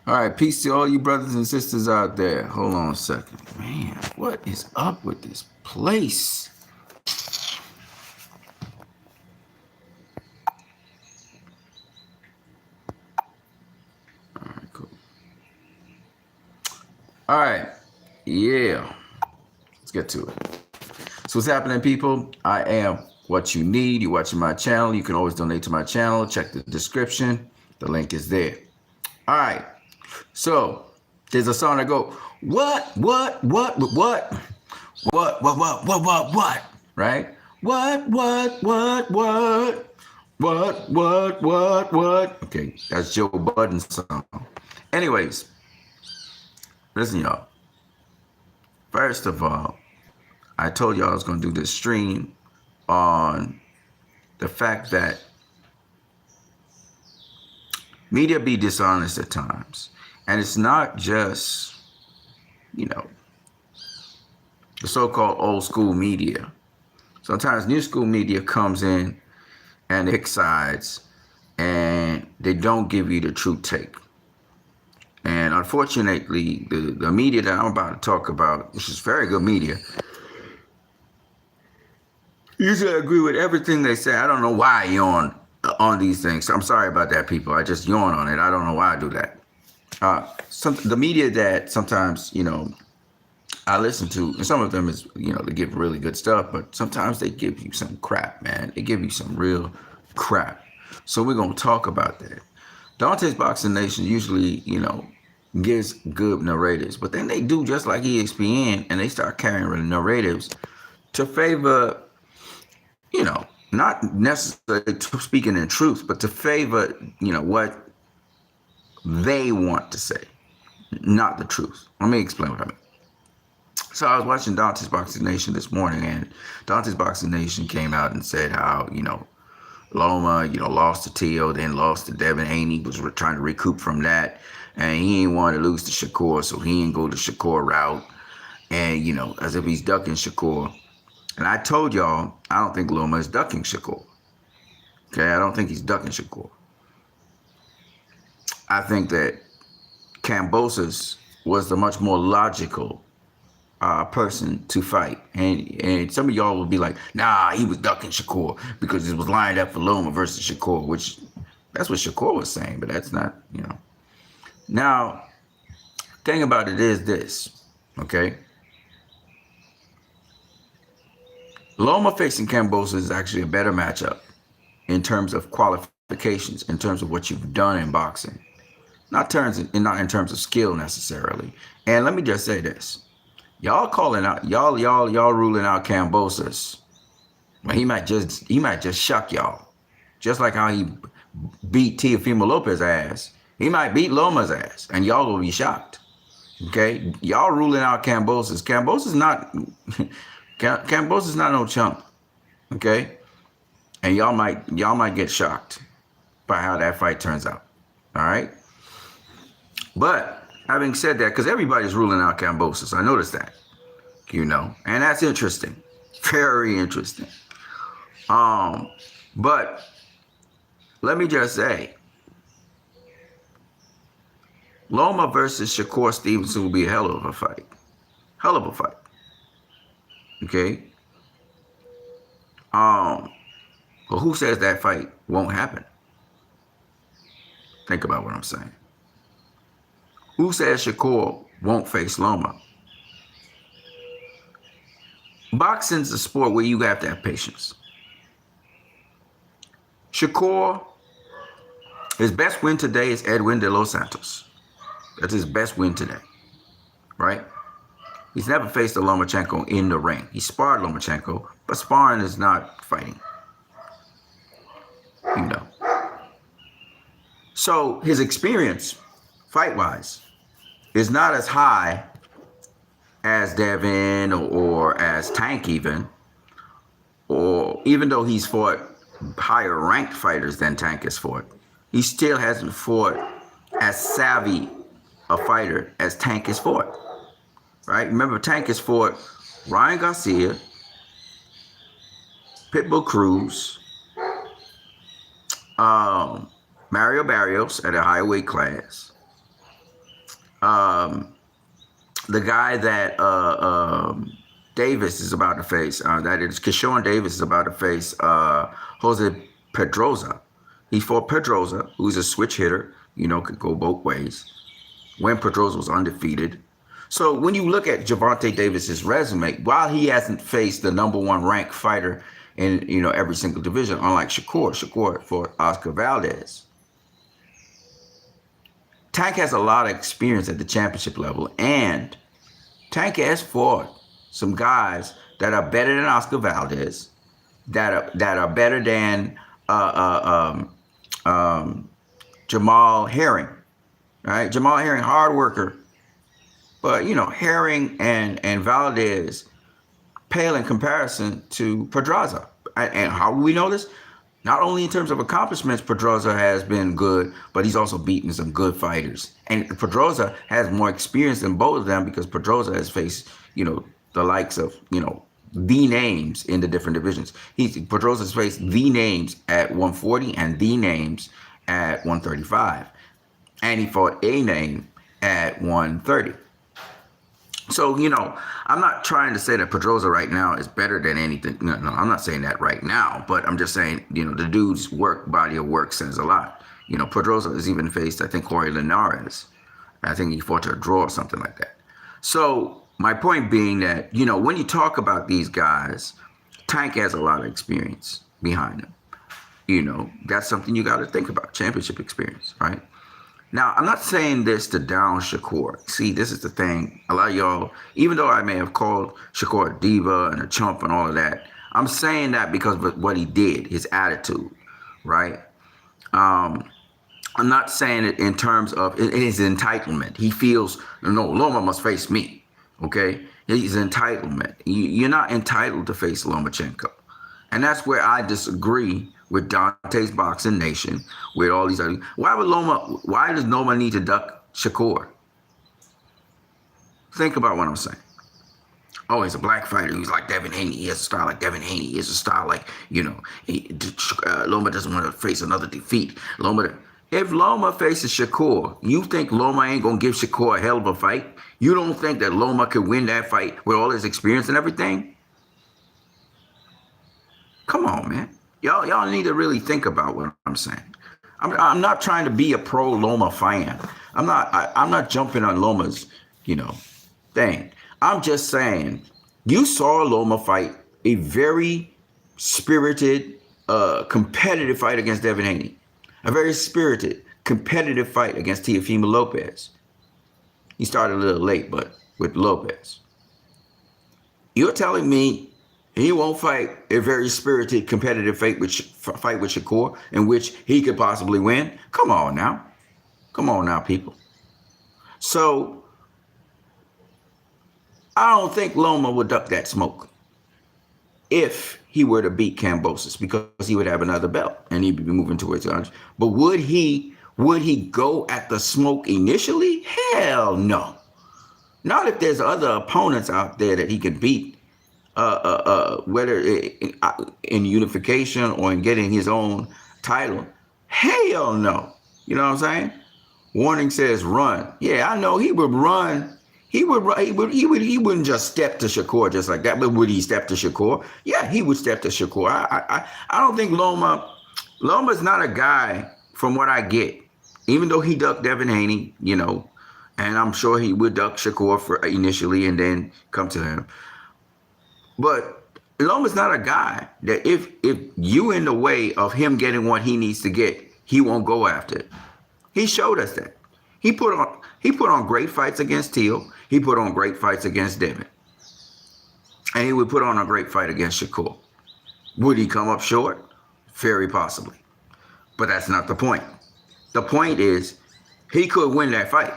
All right, peace to all you brothers and sisters out there. Hold on a second. Man, what is up with this place? All right, cool. All right, yeah. Let's get to it. So what's happening, people? I am What You Need. You're watching my channel. You can always donate to my channel. Check the description. The link is there. All right. So there's a song that go, what? Right? What? Okay, that's Joe Budden's song. Anyways, listen, y'all. First of all, I told y'all I was going to do this stream on the fact that media be dishonest at times. And it's not just, the so-called old school media. Sometimes new school media comes in and pick sides and they don't give you the true take. And unfortunately, the media that I'm about to talk about, which is very good media, usually agree with everything they say. I don't know why I yawn on these things. I'm sorry about that, people. I just yawn on it. I don't know why I do that. The media that sometimes, I listen to, and some of them is, they give really good stuff, but sometimes they give you some crap, man. They give you some real crap. So we're going to talk about that. Dante's Boxing Nation usually, gives good narratives, but then they do just like ESPN and they start carrying the narratives to favor, not necessarily speaking in truth, but to favor, what they want to say, not the truth. Let me explain what I mean. So I was watching Dante's Boxing Nation this morning, and Dante's Boxing Nation came out and said how, Loma, lost to Tio, then lost to Devin Haney, was trying to recoup from that. And he ain't want to lose to Shakur, so he ain't go the Shakur route. And, as if he's ducking Shakur. And I told y'all, I don't think Loma is ducking Shakur. Okay, I don't think he's ducking Shakur. I think that Kambosos was the much more logical person to fight. And some of y'all will be like, nah, he was ducking Shakur because it was lined up for Loma versus Shakur, which that's what Shakur was saying, but that's not, Now, thing about it is this, okay? Loma facing Kambosos is actually a better matchup in terms of qualifications, in terms of what you've done in boxing. Not in terms of skill necessarily. And let me just say this. Y'all calling out, y'all ruling out Kambosos. Well, he might just shock y'all. Just like how he beat Teofimo Lopez's ass. He might beat Loma's ass, and y'all will be shocked. Okay? Y'all ruling out Kambosos. Kambosos is not no chump. Okay? And y'all might get shocked by how that fight turns out. All right? But having said that, because everybody's ruling out Kambosos, I noticed that, and that's interesting, very interesting. But let me just say, Loma versus Shakur Stevenson will be a hell of a fight, Okay. But who says that fight won't happen? Think about what I'm saying. Who says Shakur won't face Loma? Boxing's a sport where you have to have patience. Shakur, his best win today is Edwin de los Santos. That's his best win today, right? He's never faced a Lomachenko in the ring. He sparred Lomachenko, but sparring is not fighting. So his experience, fight-wise, is not as high as Devin or as Tank even though he's fought higher ranked fighters than Tank has fought, he still hasn't fought as savvy a fighter as Tank has fought, right? Remember, Tank has fought Ryan Garcia, Pitbull Cruz, Mario Barrios at a higher weight class, The guy that Davis is about to face, that is Keyshawn Davis is about to face Jose Pedroza. He fought Pedroza, who's a switch hitter, could go both ways. When Pedroza was undefeated. So when you look at Gervonta Davis's resume, while he hasn't faced the #1 ranked fighter in every single division, unlike Shakur for Oscar Valdez, Tank has a lot of experience at the championship level, and Tank has fought some guys that are better than Oscar Valdez, that are better than Jamal Herring. Right, Jamal Herring, hard worker, but Herring and Valdez pale in comparison to Pedraza. And how do we know this? Not only in terms of accomplishments, Pedraza has been good, but he's also beaten some good fighters. And Pedraza has more experience than both of them because Pedraza has faced, the likes of, the names in the different divisions. Pedraza's faced the names at 140 and the names at 135. And he fought a name at 130. So, I'm not trying to say that Pedroza right now is better than anything. No, I'm not saying that right now, but I'm just saying, the dude's body of work says a lot. Pedroza has even faced, I think, Jorge Linares. I think he fought to a draw or something like that. So my point being that, when you talk about these guys, Tank has a lot of experience behind him. That's something you got to think about, championship experience, right? Now, I'm not saying this to down Shakur. See, this is the thing. A lot of y'all, even though I may have called Shakur a diva and a chump and all of that, I'm saying that because of what he did, his attitude, right? I'm not saying it in terms of his entitlement. He feels, no, Loma must face me, okay? His entitlement. You're not entitled to face Lomachenko. And that's where I disagree with Dante's Boxing Nation, with all these other. Why does Loma need to duck Shakur? Think about what I'm saying. Oh, he's a black fighter. He's like Devin Haney. He has a style like Devin Haney. He has a style like, Loma doesn't want to face another defeat. If Loma faces Shakur, you think Loma ain't going to give Shakur a hell of a fight? You don't think that Loma could win that fight with all his experience and everything? Come on, man. Y'all need to really think about what I'm saying. I'm not trying to be a pro Loma fan. I'm not jumping on Loma's, thing. I'm just saying you saw Loma fight a very spirited, competitive fight against Devin Haney. A very spirited, competitive fight against Teofimo Lopez. He started a little late, but with Lopez. You're telling me he won't fight a very spirited, competitive fight with Shakur, in which he could possibly win? Come on now, people. So I don't think Loma would duck that smoke if he were to beat Kambosos, because he would have another belt and he'd be moving towards the. But would he go at the smoke initially? Hell no. Not if there's other opponents out there that he can beat. Whether in unification or in getting his own title, hell no. You know what I'm saying? Warning says run. Yeah, I know he would run. He wouldn't just step to Shakur just like that. But would he step to Shakur? Yeah, he would step to Shakur. I don't think Loma's not a guy, from what I get, even though he ducked Devin Haney, and I'm sure he would duck Shakur for initially and then come to him. But Loma's not a guy that if you in the way of him getting what he needs to get, he won't go after it. He showed us that. He put on great fights against Teal. He put on great fights against Devin. And he would put on a great fight against Shakur. Would he come up short? Very possibly. But that's not the point. The point is he could win that fight.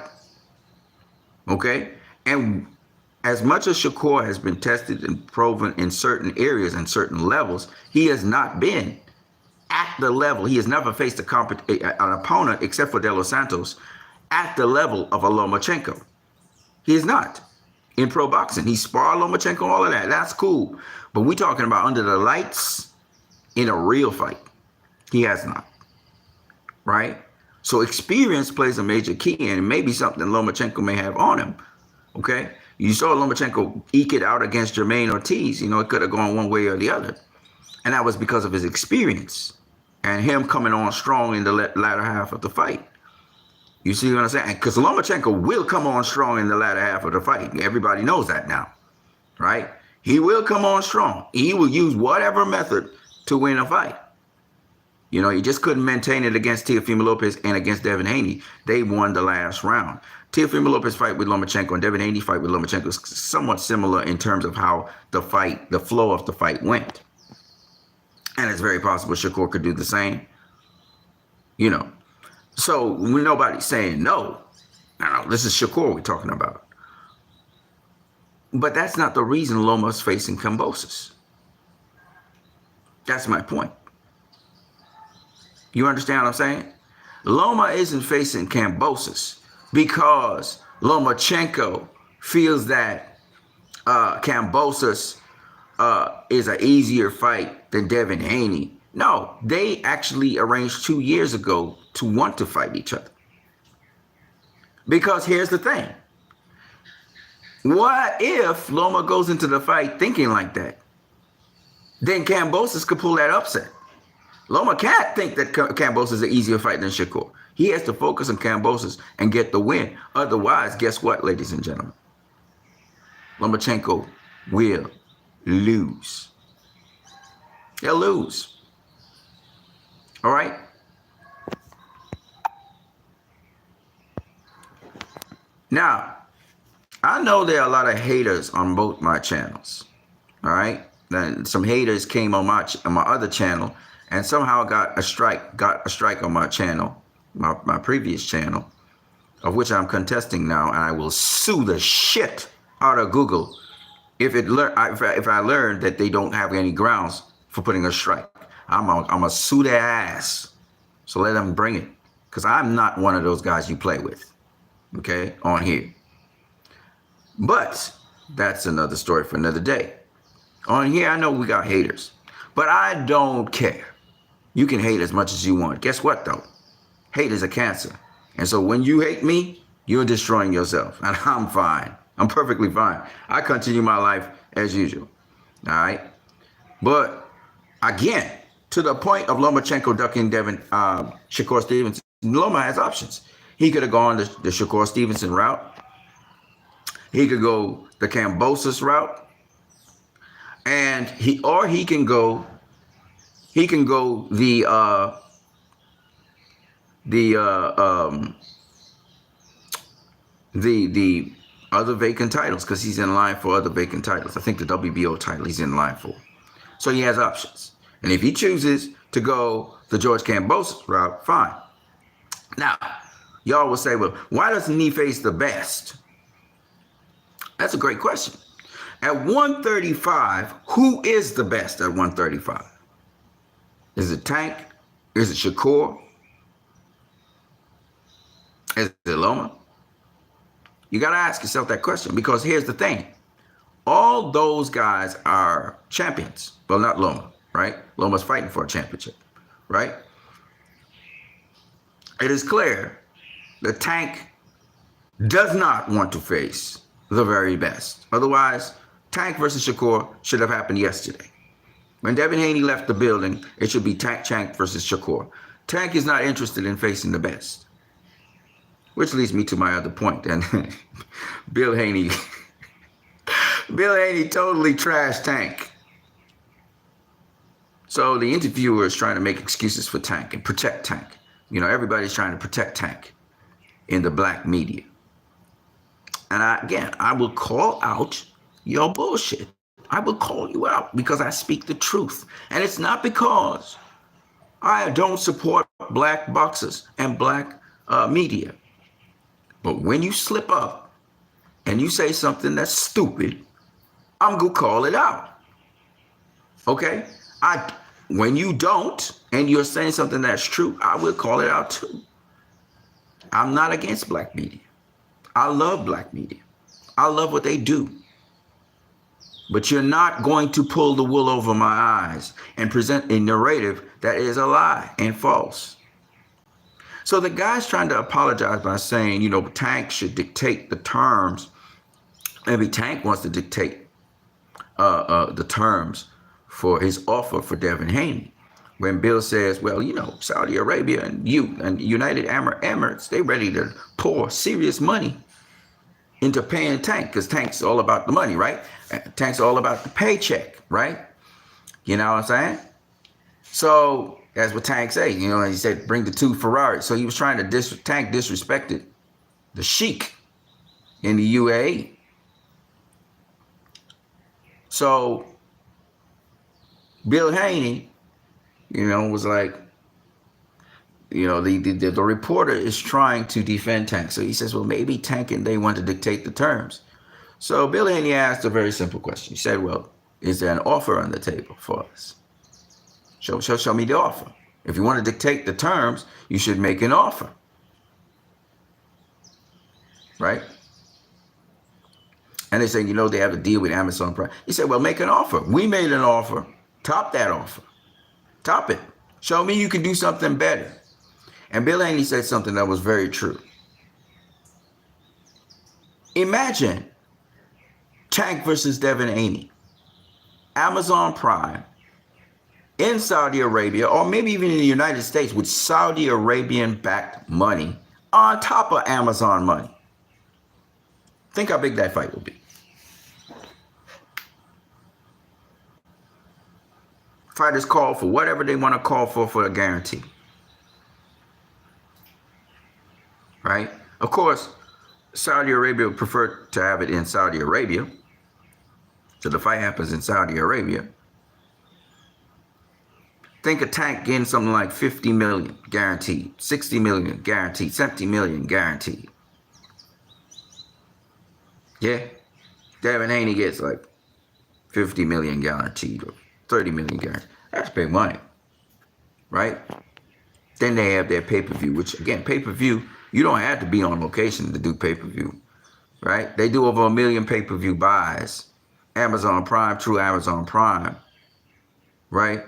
Okay? And as much as Shakur has been tested and proven in certain areas and certain levels, he has not been at the level. He has never faced an opponent, except for De Los Santos, at the level of a Lomachenko. He is not in pro boxing. He sparred Lomachenko, all of that. That's cool. But we're talking about under the lights in a real fight. He has not. Right? So experience plays a major key, and maybe something Lomachenko may have on him. Okay, you saw Lomachenko eke it out against Jermaine Ortiz. You know, it could have gone one way or the other, and that was because of his experience and him coming on strong in the latter half of the fight. You see what I'm saying? Because Lomachenko will come on strong in the latter half of the fight. Everybody knows that now, right? He will come on strong. He will use whatever method to win a fight. You know, he just couldn't maintain it against Teofimo Lopez and against Devin Haney. They won the last round. Teofimo Lopez fight with Lomachenko and Devin Haney fight with Lomachenko is somewhat similar in terms of how the flow of the fight went. And it's very possible Shakur could do the same. You know, so nobody's saying no. No, this is Shakur we're talking about. But that's not the reason Loma's facing Kambosos. That's my point. You understand what I'm saying? Loma isn't facing Kambosos because Lomachenko feels that Kambosos is an easier fight than Devin Haney. No, they actually arranged 2 years ago to want to fight each other. Because here's the thing. What if Loma goes into the fight thinking like that? Then Kambosos could pull that upset. Loma can't think that Kambosos is an easier fight than Shakur. He has to focus on Kambosos and get the win. Otherwise, guess what, ladies and gentlemen? Lomachenko will lose. He'll lose. All right? Now, I know there are a lot of haters on both my channels. All right? Then some haters came on my other channel and somehow got a strike on my channel, my previous channel, of which I'm contesting now, and I will sue the shit out of Google if I learn that they don't have any grounds for putting a strike. I'm gonna sue their ass. So let them bring it, because I'm not one of those guys you play with, okay, on here. But that's another story for another day. On here, I know we got haters, but I don't care. You can hate as much as you want. Guess what, though? Hate is a cancer. And so when you hate me, you're destroying yourself. And I'm fine. I'm perfectly fine. I continue my life as usual. All right? But again, to the point of Lomachenko ducking Shakur Stevenson, Loma has options. He could have gone the Shakur Stevenson route. He could go the Kambosos route. And he can go the other vacant titles, because he's in line for other vacant titles. I think the WBO title he's in line for. So he has options. And if he chooses to go the George Kambosos route, fine. Now, y'all will say, well, why doesn't he face the best? That's a great question. At 135, who is the best at 135? Is it Tank? Is it Shakur? Is it Loma? You got to ask yourself that question, because here's the thing. All those guys are champions. Well, not Loma, right? Loma's fighting for a championship, right? It is clear that Tank does not want to face the very best. Otherwise, Tank versus Shakur should have happened yesterday. When Devin Haney left the building, it should be Tank versus Shakur. Tank is not interested in facing the best. Which leads me to my other point. And Bill Haney totally trashed Tank. So the interviewer is trying to make excuses for Tank and protect Tank. You know, everybody's trying to protect Tank in the black media. And I will call out your bullshit. I will call you out because I speak the truth. And it's not because I don't support black boxers and black media. But when you slip up and you say something that's stupid, I'm going to call it out. Okay? When you don't and you're saying something that's true, I will call it out too. I'm not against black media. I love black media. I love what they do. But you're not going to pull the wool over my eyes and present a narrative that is a lie and false. So the guy's trying to apologize by saying, Tank should dictate the terms. Maybe Tank wants to dictate the terms for his offer for Devin Haney. When Bill says, well, Saudi Arabia and United Emirates, they ready to pour serious money into paying Tank, because Tank's all about the money, right? Tank's all about the paycheck, right? You know what I'm saying? So that's what Tank said. He said, bring the 2 Ferraris. So he was trying to Tank disrespected the sheik in the UAE. So Bill Haney, was like, the reporter is trying to defend Tank. So he says, well, maybe Tank and they want to dictate the terms. So Bill Haney asked a very simple question. He said, well, is there an offer on the table for us? Show me the offer. If you want to dictate the terms, you should make an offer. Right? And they say, they have a deal with Amazon Prime. He said, well, make an offer. We made an offer. Top that offer. Top it. Show me you can do something better. And Bill Haney said something that was very true. Imagine Tank versus Devin Haney. Amazon Prime in Saudi Arabia, or maybe even in the United States, with Saudi Arabian-backed money on top of Amazon money. Think how big that fight will be. Fighters call for whatever they want to call for a guarantee. Right? Of course, Saudi Arabia would prefer to have it in Saudi Arabia. So the fight happens in Saudi Arabia. Think a Tank getting something like 50 million guaranteed, 60 million guaranteed, 70 million guaranteed. Yeah. Devin Haney gets like 50 million guaranteed or 30 million guaranteed. That's big money. Right? Then they have their pay-per-view, which again, pay-per-view, you don't have to be on location to do pay-per-view. Right? They do over 1 million pay-per-view buys. Amazon Prime, through Amazon Prime. Right?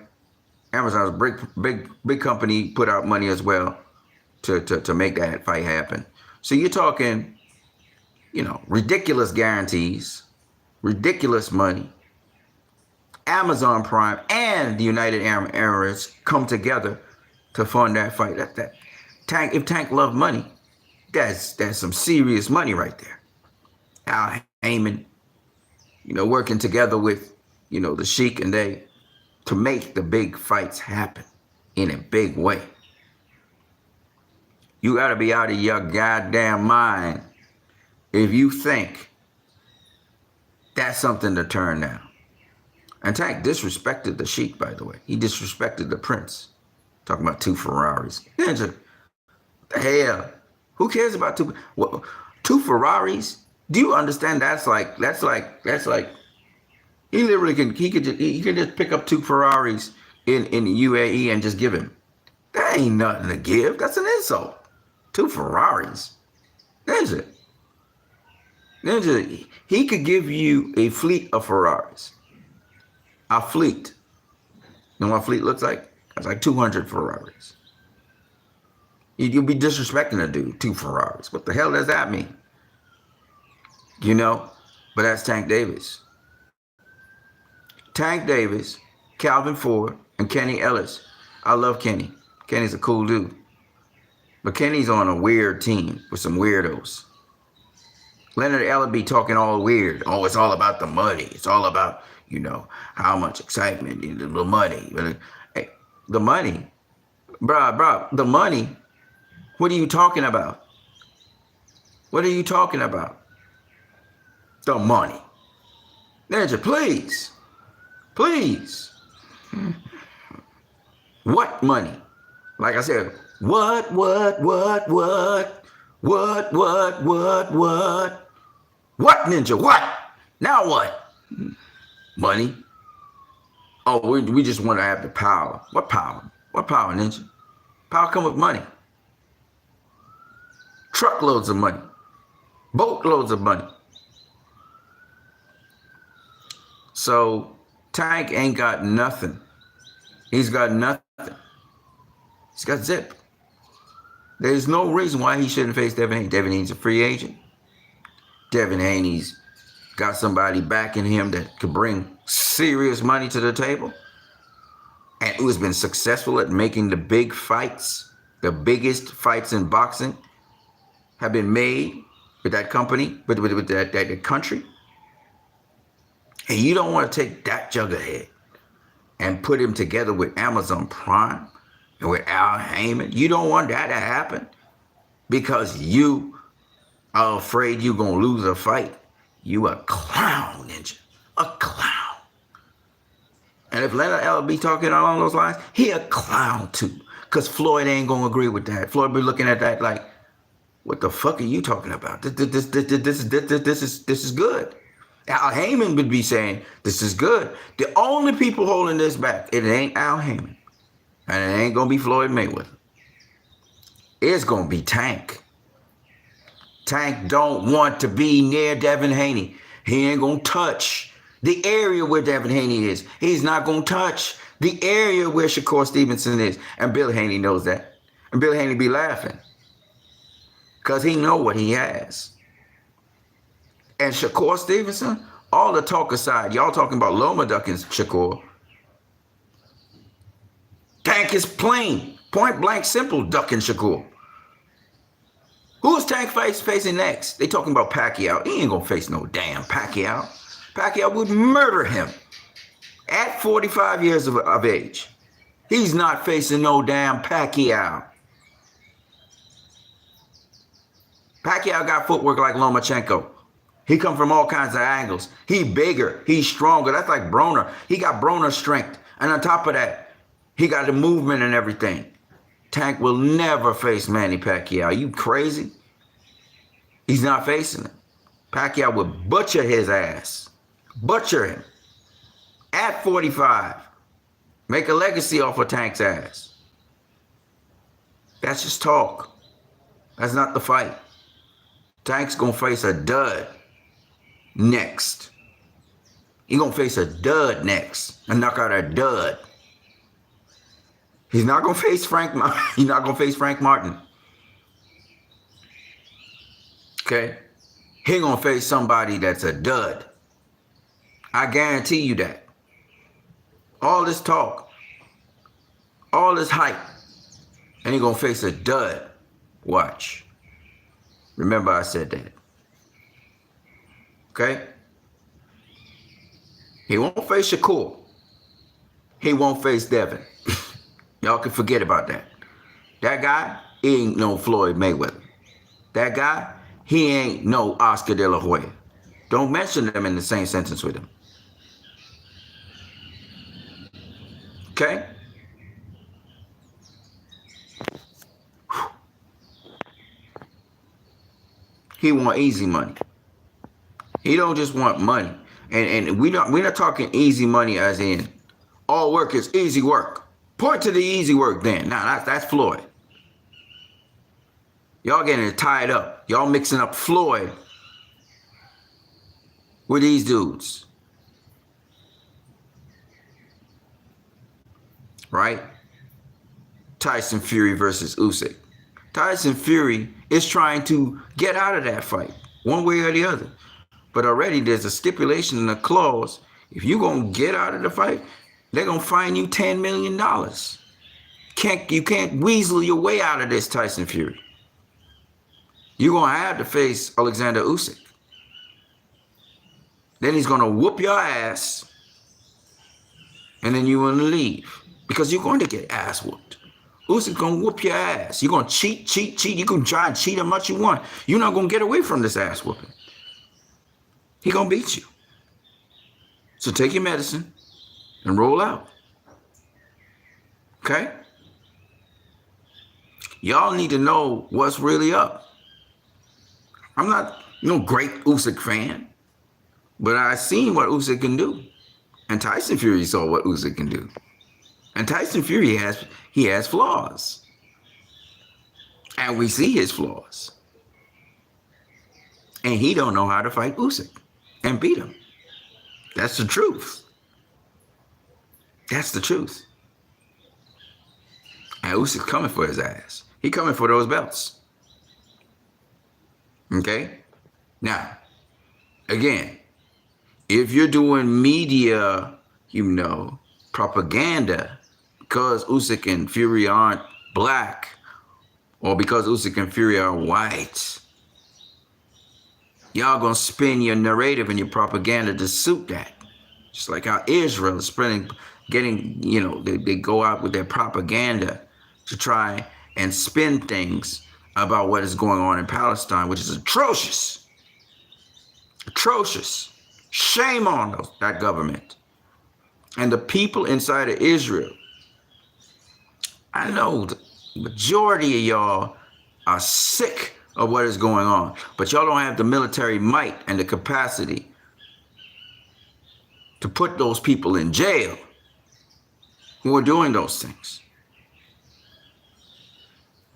Amazon's a big company, put out money as well to make that fight happen. So you're talking, ridiculous guarantees, ridiculous money. Amazon Prime and the United Arab Emirates come together to fund that fight. That Tank, if Tank loved money, that's some serious money right there. Al Heyman, working together with, the Sheik and they, to make the big fights happen in a big way. You got to be out of your goddamn mind if you think that's something to turn down. And Tank disrespected the Sheik, by the way. He disrespected the Prince. Talking about 2 Ferraris. Ninja, the hell? Who cares about 2 Ferraris? Do you understand? That's like. He literally he could just pick up 2 Ferraris in the UAE and just give him. That ain't nothing to give. That's an insult. 2 Ferraris. Ninja, he could give you a fleet of Ferraris. A fleet. You know what a fleet looks like? That's like 200 Ferraris. You'll be disrespecting a dude, 2 Ferraris. What the hell does that mean? But that's Tank Davis. Tank Davis, Calvin Ford, and Kenny Ellis. I love Kenny. Kenny's a cool dude. But Kenny's on a weird team with some weirdos. Leonard Ellerby talking all weird. Oh, it's all about the money. It's all about, how much excitement, the money. Hey, the money. Bruh, the money. What are you talking about? What are you talking about? The money. Ninja, please. Please. What money? Like I said, what? What, Ninja, what? Now what? Money. Oh, we just want to have the power. What power? What power, Ninja? Power come with money. Truckloads of money. Boatloads of money. So Tank ain't got nothing. He's got nothing. He's got zip. There's no reason why he shouldn't face Devin Haney. Devin Haney's a free agent. Devin Haney's got somebody backing him that could bring serious money to the table and who has been successful at making the big fights. The biggest fights in boxing have been made with that company, with that country. And you don't want to take that juggerhead and put him together with Amazon Prime and with Al Heyman. You don't want that to happen because you are afraid you're going to lose a fight. You a clown, ninja. A clown. And if Leonard L. be talking along those lines, he a clown too. Because Floyd ain't going to agree with that. Floyd be looking at that like, what the fuck are you talking about? This is good. Al Heyman would be saying, this is good. The only people holding this back, it ain't Al Heyman. And it ain't going to be Floyd Mayweather. It's going to be Tank. Tank don't want to be near Devin Haney. He ain't going to touch the area where Devin Haney is. He's not going to touch the area where Shakur Stevenson is. And Bill Haney knows that. And Bill Haney be laughing. Because he know what he has. And Shakur Stevenson, all the talk aside, y'all talking about Loma ducking Shakur. Tank is plain, point blank, simple ducking Shakur. Who's Tank facing next? They talking about Pacquiao. He ain't gonna face no damn Pacquiao. Pacquiao would murder him at 45 years of age. He's not facing no damn Pacquiao. Pacquiao got footwork like Lomachenko. He come from all kinds of angles. He bigger. He's stronger. That's like Broner. He got Broner strength. And on top of that, he got the movement and everything. Tank will never face Manny Pacquiao. You crazy? He's not facing him. Pacquiao would butcher his ass. Butcher him. At 45. Make a legacy off of Tank's ass. That's just talk. That's not the fight. Tank's gonna face a dud next. He's gonna face a dud next and knock out a dud. He's not gonna face Frank. He's not gonna face Frank Martin. Okay, he's gonna face somebody that's a dud. I guarantee you that. All this talk, all this hype, and he's gonna face a dud. Watch. Remember I said that. Okay? He won't face Shakur. He won't face Devin. Y'all can forget about that. That guy, he ain't no Floyd Mayweather. That guy, he ain't no Oscar De La Hoya. Don't mention them in the same sentence with him. Okay? He want easy money. He don't just want money. And we're not talking easy money as in all work is easy work. Point to the easy work then. Nah, that's Floyd. Y'all getting it tied up. Y'all mixing up Floyd with these dudes. Right? Tyson Fury versus Usyk. Tyson Fury is trying to get out of that fight, one way or the other. But already there's a stipulation in a clause. If you're going to get out of the fight, they're going to fine you $10 million. You can't weasel your way out of this, Tyson Fury. You're going to have to face Alexander Usyk. Then he's going to whoop your ass. And then you're going to leave. Because you're going to get ass whooped. Usyk's going to whoop your ass. You're going to cheat. You can try and cheat how much you want. You're not going to get away from this ass whooping. He's going to beat you. So take your medicine and roll out. Okay? Y'all need to know what's really up. I'm not no great Usyk fan, but I seen what Usyk can do. And Tyson Fury saw what Usyk can do. And Tyson Fury has flaws. And we see his flaws. And he don't know how to fight Usyk and beat him. That's the truth. That's the truth. And Usyk's coming for his ass. He coming for those belts. Okay? Now, again, if you're doing media, propaganda, because Usyk and Fury aren't black, or because Usyk and Fury are white, y'all gonna spin your narrative and your propaganda to suit that. Just like how Israel is they go out with their propaganda to try and spin things about what is going on in Palestine, which is atrocious. Atrocious. Shame on that government. And the people inside of Israel. I know the majority of y'all are sick of what is going on, but y'all don't have the military might and the capacity to put those people in jail who are doing those things.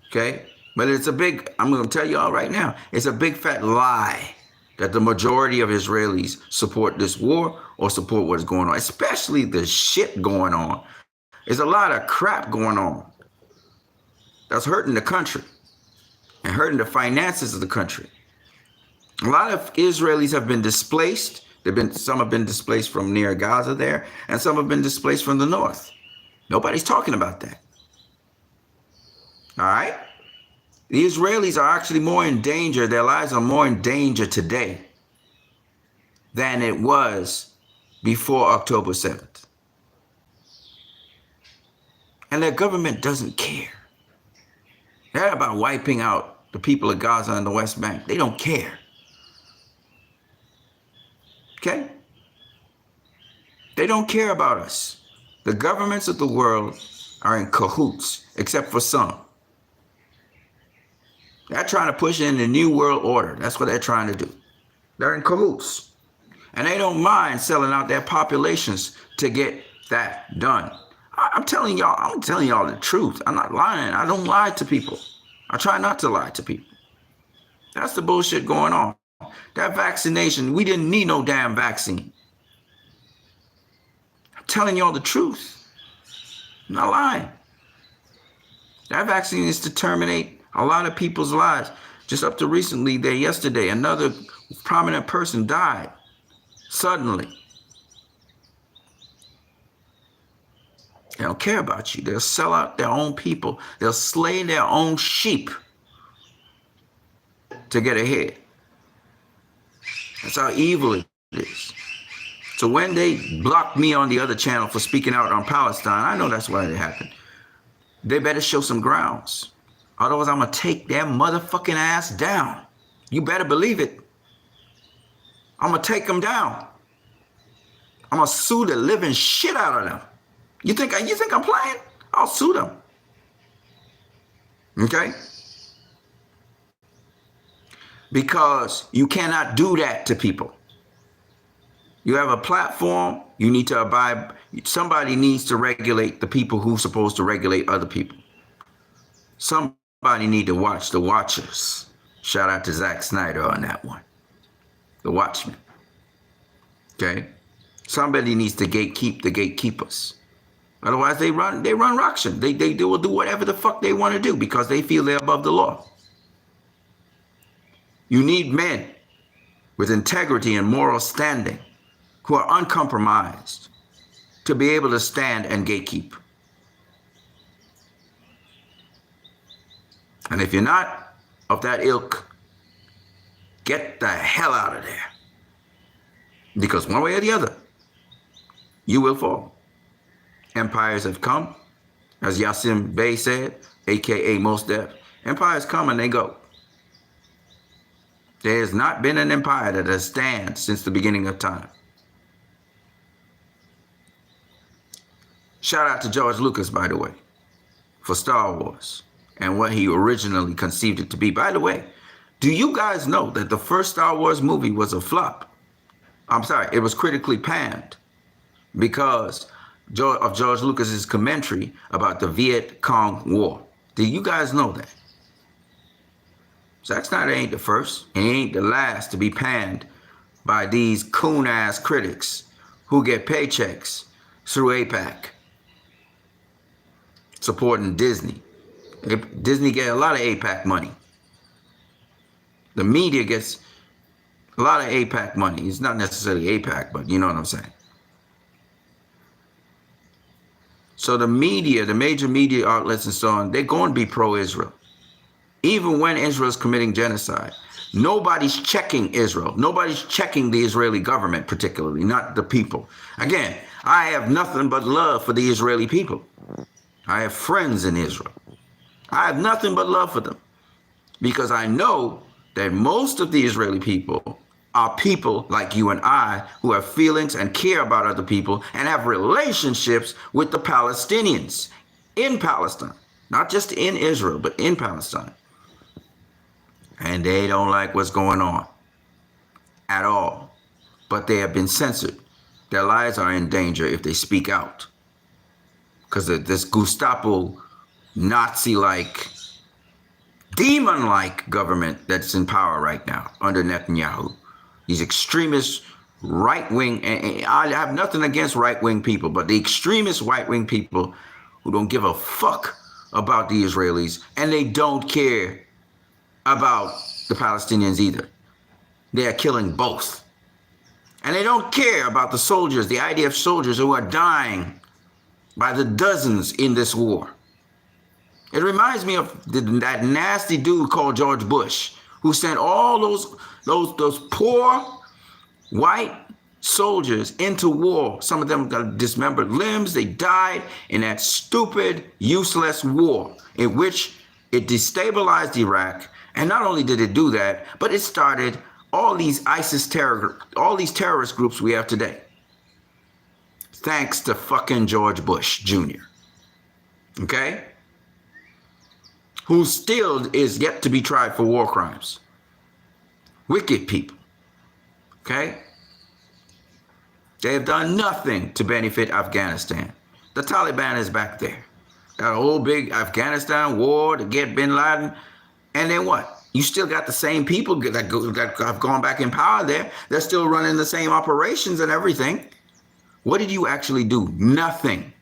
Okay? But I'm going to tell y'all right now, it's a big fat lie that the majority of Israelis support this war or support what is going on, especially the shit going on. There's a lot of crap going on that's hurting the country and hurting the finances of the country. A lot of Israelis have been displaced. Some have been displaced from near Gaza there, and some have been displaced from the north. Nobody's talking about that. All right? The Israelis are actually more in danger. Their lives are more in danger today than it was before October 7th. And their government doesn't care. They're about wiping out the people of Gaza and the West Bank. They don't care. Okay? They don't care about us. The governments of the world are in cahoots, except for some. They're trying to push in the New World Order. That's what they're trying to do. They're in cahoots. And they don't mind selling out their populations to get that done. I'm telling y'all the truth. I'm not lying. I don't lie to people. I try not to lie to people. That's the bullshit going on. That vaccination, we didn't need no damn vaccine. I'm telling y'all the truth. I'm not lying. That vaccine is to terminate a lot of people's lives. Just up to yesterday, another prominent person died suddenly. They don't care about you. They'll sell out their own people. They'll slay their own sheep to get ahead. That's how evil it is. So when they blocked me on the other channel for speaking out on Palestine, I know that's why it happened. They better show some grounds. Otherwise, I'm going to take their motherfucking ass down. You better believe it. I'm going to take them down. I'm going to sue the living shit out of them. You think I'm playing? I'll sue them. Okay? Because you cannot do that to people. You have a platform, you need to abide. Somebody needs to regulate the people who's supposed to regulate other people. Somebody need to watch the watchers. Shout out to Zack Snyder on that one. The Watchmen. Okay? Somebody needs to gatekeep the gatekeepers. Otherwise, they run ruction. They will do whatever the fuck they want to do because they feel they're above the law. You need men with integrity and moral standing who are uncompromised to be able to stand and gatekeep. And if you're not of that ilk, get the hell out of there. Because one way or the other, you will fall. Empires have come, as Yassim Bey said, aka Mos Def. Empires come and they go. There has not been an empire that has stand since the beginning of time. Shout out to George Lucas, by the way, for Star Wars and what he originally conceived it to be. By the way, do you guys know that the first Star Wars movie was a flop? I'm sorry, it was critically panned because of George Lucas's commentary about the Viet Cong War. Do you guys know that? Zack Snyder ain't the first, and he ain't the last to be panned by these coon-ass critics who get paychecks through APAC, supporting Disney, Disney get a lot of APAC money. The media gets a lot of APAC money. It's not necessarily APAC, but you know what I'm saying. So the media, the major media outlets and so on, they're going to be pro-Israel. Even when Israel's committing genocide. Nobody's checking Israel. Nobody's checking the Israeli government, particularly, not the people. Again, I have nothing but love for the Israeli people. I have friends in Israel. I have nothing but love for them. Because I know that most of the Israeli people are people like you and I who have feelings and care about other people and have relationships with the Palestinians in Palestine. Not just in Israel, but in Palestine. And they don't like what's going on at all. But they have been censored. Their lives are in danger if they speak out. Because of this Gestapo, Nazi-like, demon-like government that's in power right now under Netanyahu. These extremist right-wing, and I have nothing against right-wing people, but the extremist right-wing people who don't give a fuck about the Israelis, and they don't care about the Palestinians either. They are killing both. And they don't care about the soldiers, the IDF soldiers who are dying by the dozens in this war. It reminds me of that nasty dude called George Bush, who sent all those poor white soldiers into war. Some of them got dismembered limbs. They died in that stupid, useless war in which it destabilized Iraq. And not only did it do that, but it started all these all these terrorist groups we have today. Thanks to fucking George Bush Jr. Okay? Who still is yet to be tried for war crimes. Wicked people. Okay? They have done nothing to benefit Afghanistan. The Taliban is back there. Got a whole big Afghanistan war to get bin Laden. And then what? You still got the same people that have gone back in power there. They're still running the same operations and everything. What did you actually do? Nothing.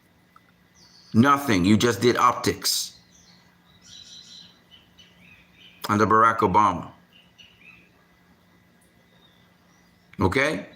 Nothing. You just did optics. Under Barack Obama. Okay?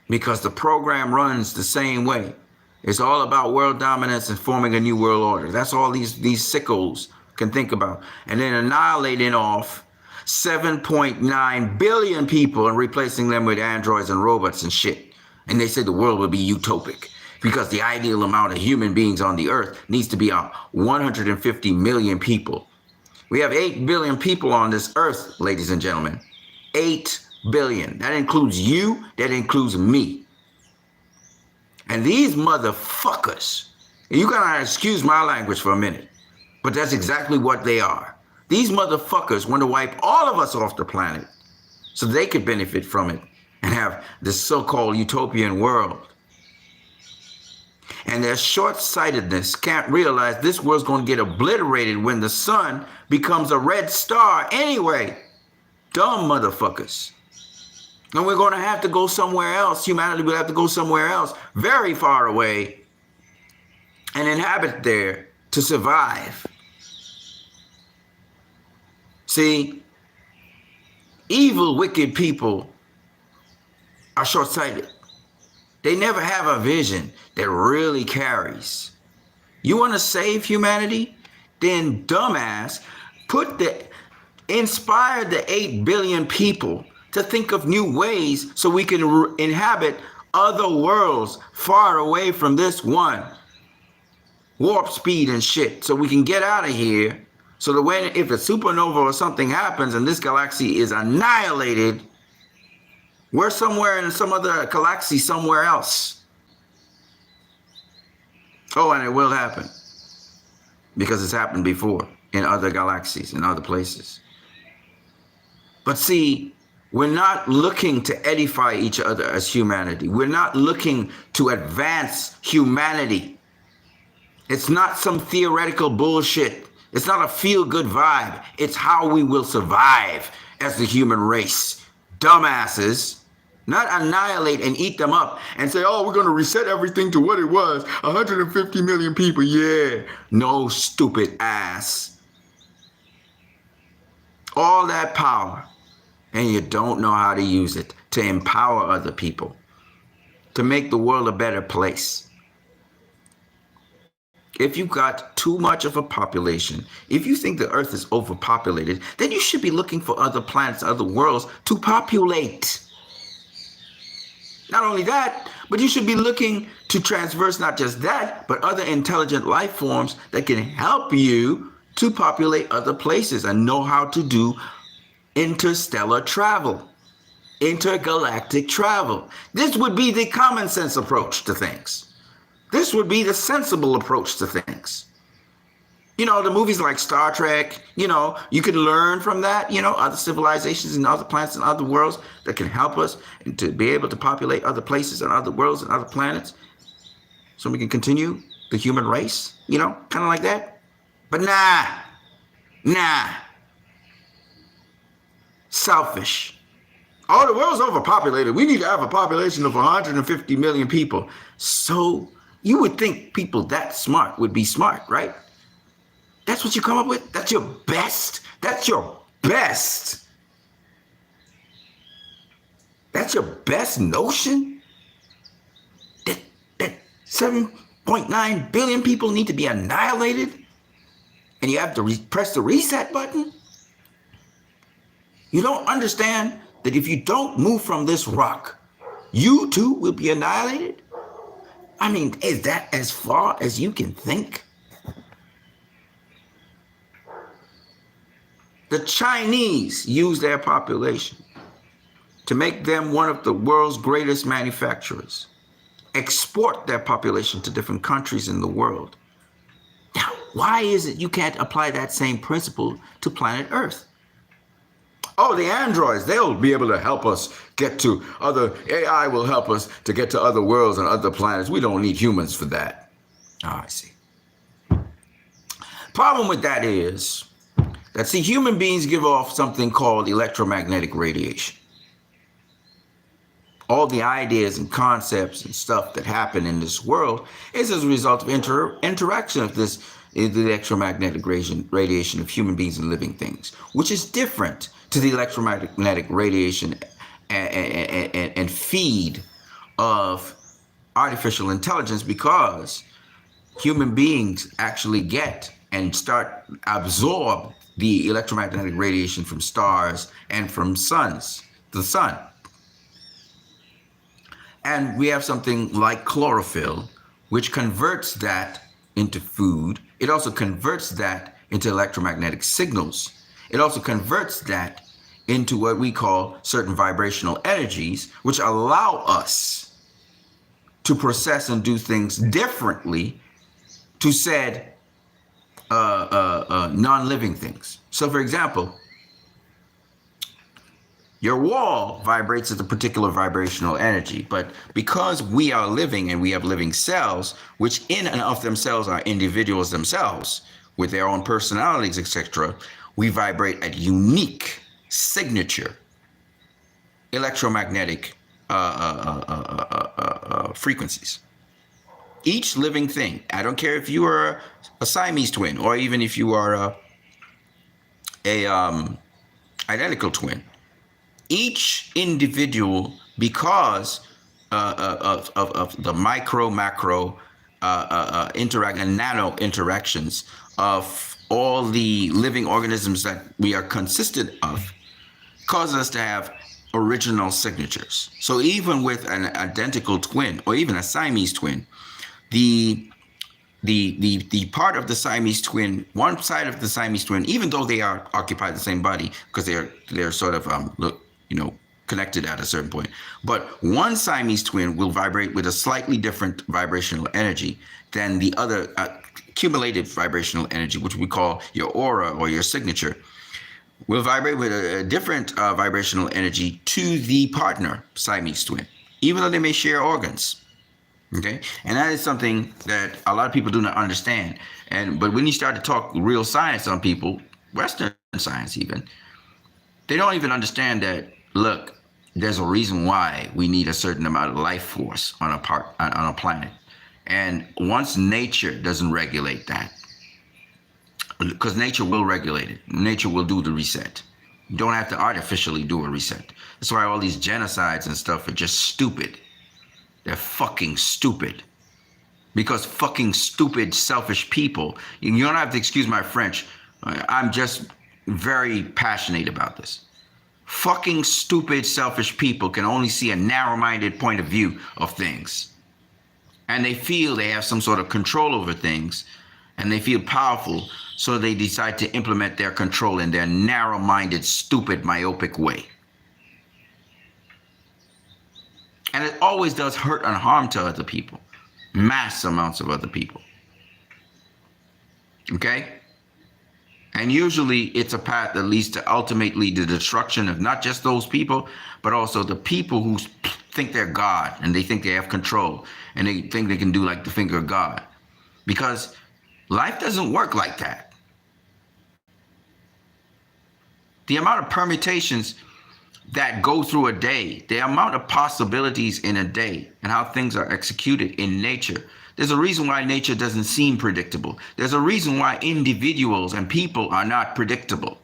Because the program runs the same way. It's all about world dominance and forming a new world order. That's all these sickos can think about. And then annihilating off 7.9 billion people and replacing them with androids and robots and shit. And they said the world will be utopic because the ideal amount of human beings on the earth needs to be 150 million people. We have 8 billion people on this earth, ladies and gentlemen. 8 billion. That includes you. That includes me. And these motherfuckers, and you gotta excuse my language for a minute, but that's exactly what they are. These motherfuckers want to wipe all of us off the planet so they could benefit from it and have this so-called utopian world. And their short-sightedness can't realize this world's going to get obliterated when the sun becomes a red star anyway. Dumb motherfuckers. And we're going to have to go somewhere else. Humanity will have to go somewhere else, very far away, and inhabit there to survive. See, evil, wicked people are short-sighted. They never have a vision that really carries. You want to save humanity? Then, dumbass, inspire the 8 billion people to think of new ways so we can inhabit other worlds far away from this one. Warp speed and shit, so we can get out of here. So that if a supernova or something happens and this galaxy is annihilated, we're somewhere in some other galaxy somewhere else. Oh, and it will happen. Because it's happened before in other galaxies, in other places. But see, we're not looking to edify each other as humanity. We're not looking to advance humanity. It's not some theoretical bullshit. It's not a feel-good vibe. It's how we will survive as the human race. Dumbasses. Not annihilate and eat them up and say, oh, we're going to reset everything to what it was. 150 million people, yeah. No, stupid ass. All that power, and you don't know how to use it to empower other people, to make the world a better place. If you've got too much of a population, if you think the earth is overpopulated, then you should be looking for other planets, other worlds to populate. Not only that, but you should be looking to transverse not just that, but other intelligent life forms that can help you to populate other places and know how to do interstellar travel, intergalactic travel. This would be the common sense approach to things. This would be the sensible approach to things. You know, the movies like Star Trek, you know, you can learn from that, you know, other civilizations and other planets and other worlds that can help us and to be able to populate other places and other worlds and other planets so we can continue the human race, you know, kind of like that. But nah, selfish. Oh, the world's overpopulated. We need to have a population of 150 million people. So you would think people that smart would be smart, right? That's what you come up with? That's your best? That's your best? That's your best notion? That 7.9 billion people need to be annihilated? And you have to press the reset button? You don't understand that if you don't move from this rock, you too will be annihilated? I mean, is that as far as you can think? The Chinese use their population to make them one of the world's greatest manufacturers, export their population to different countries in the world. Now, why is it you can't apply that same principle to planet Earth? Oh, the androids, they'll be able to help us get to other, AI will help us to get to other worlds and other planets. We don't need humans for that. Oh, I see. Problem with that is that, see, human beings give off something called electromagnetic radiation. All the ideas and concepts and stuff that happen in this world is as a result of interaction of this electromagnetic radiation of human beings and living things, which is different to the electromagnetic radiation and feed of artificial intelligence, because human beings actually get and start absorb the electromagnetic radiation from stars and from the sun. And we have something like chlorophyll, which converts that into food. It also converts that into electromagnetic signals. It also converts that into what we call certain vibrational energies, which allow us to process and do things differently to said non-living things. So, for example, your wall vibrates at a particular vibrational energy, but because we are living and we have living cells, which in and of themselves are individuals themselves with their own personalities, etc., we vibrate at unique signature electromagnetic frequencies. Each living thing, I don't care if you are a Siamese twin or even if you are a identical twin, each individual, because of the micro, macro interact and nano interactions of all the living organisms that we are consistent of, causes us to have original signatures. So even with an identical twin or even a Siamese twin, the part of the Siamese twin, one side of the Siamese twin, even though they are occupy the same body, because they're sort of connected at a certain point, but one Siamese twin will vibrate with a slightly different vibrational energy than the other accumulated vibrational energy, which we call your aura or your signature, will vibrate with a different vibrational energy to the partner Siamese twin, even though they may share organs. Okay, and that is something that a lot of people do not understand. But when you start to talk real science on people, Western science even, they don't even understand that, look, there's a reason why we need a certain amount of life force on a planet. And once nature doesn't regulate that, because nature will regulate it, nature will do the reset. You don't have to artificially do a reset. That's why all these genocides and stuff are just stupid. They're fucking stupid. Because fucking stupid, selfish people, you don't have to excuse my French. I'm just very passionate about this. Fucking stupid, selfish people can only see a narrow-minded point of view of things. And they feel they have some sort of control over things, and they feel powerful, so they decide to implement their control in their narrow-minded, stupid, myopic way. And it always does hurt and harm to other people. Mass amounts of other people. Okay? And usually it's a path that leads to ultimately the destruction of not just those people, but also the people who think they're God and they think they have control and they think they can do like the finger of God. Because life doesn't work like that. The amount of permutations that go through a day, the amount of possibilities in a day and how things are executed in nature. There's a reason why nature doesn't seem predictable. There's a reason why individuals and people are not predictable.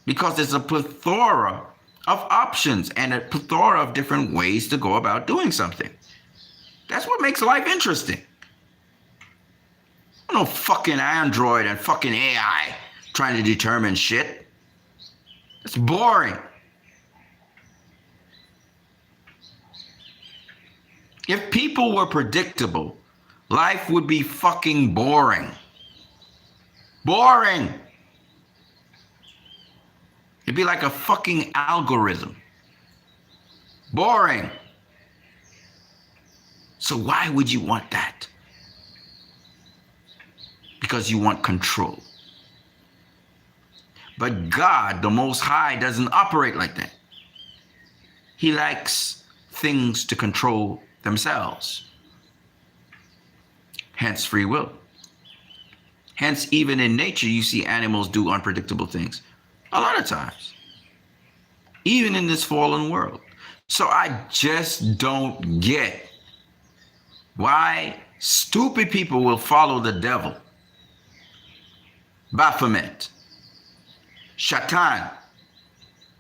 Because there's a plethora of options and a plethora of different ways to go about doing something. That's what makes life interesting. No fucking Android and fucking AI trying to determine shit. It's boring. If people were predictable, life would be fucking boring. Boring. It'd be like a fucking algorithm. Boring. So why would you want that? Because you want control. But God, the Most High, doesn't operate like that. He likes things to control themselves. Hence free will. Hence, even in nature, you see animals do unpredictable things. A lot of times. Even in this fallen world. So I just don't get why stupid people will follow the devil. Baphomet. Shaitan.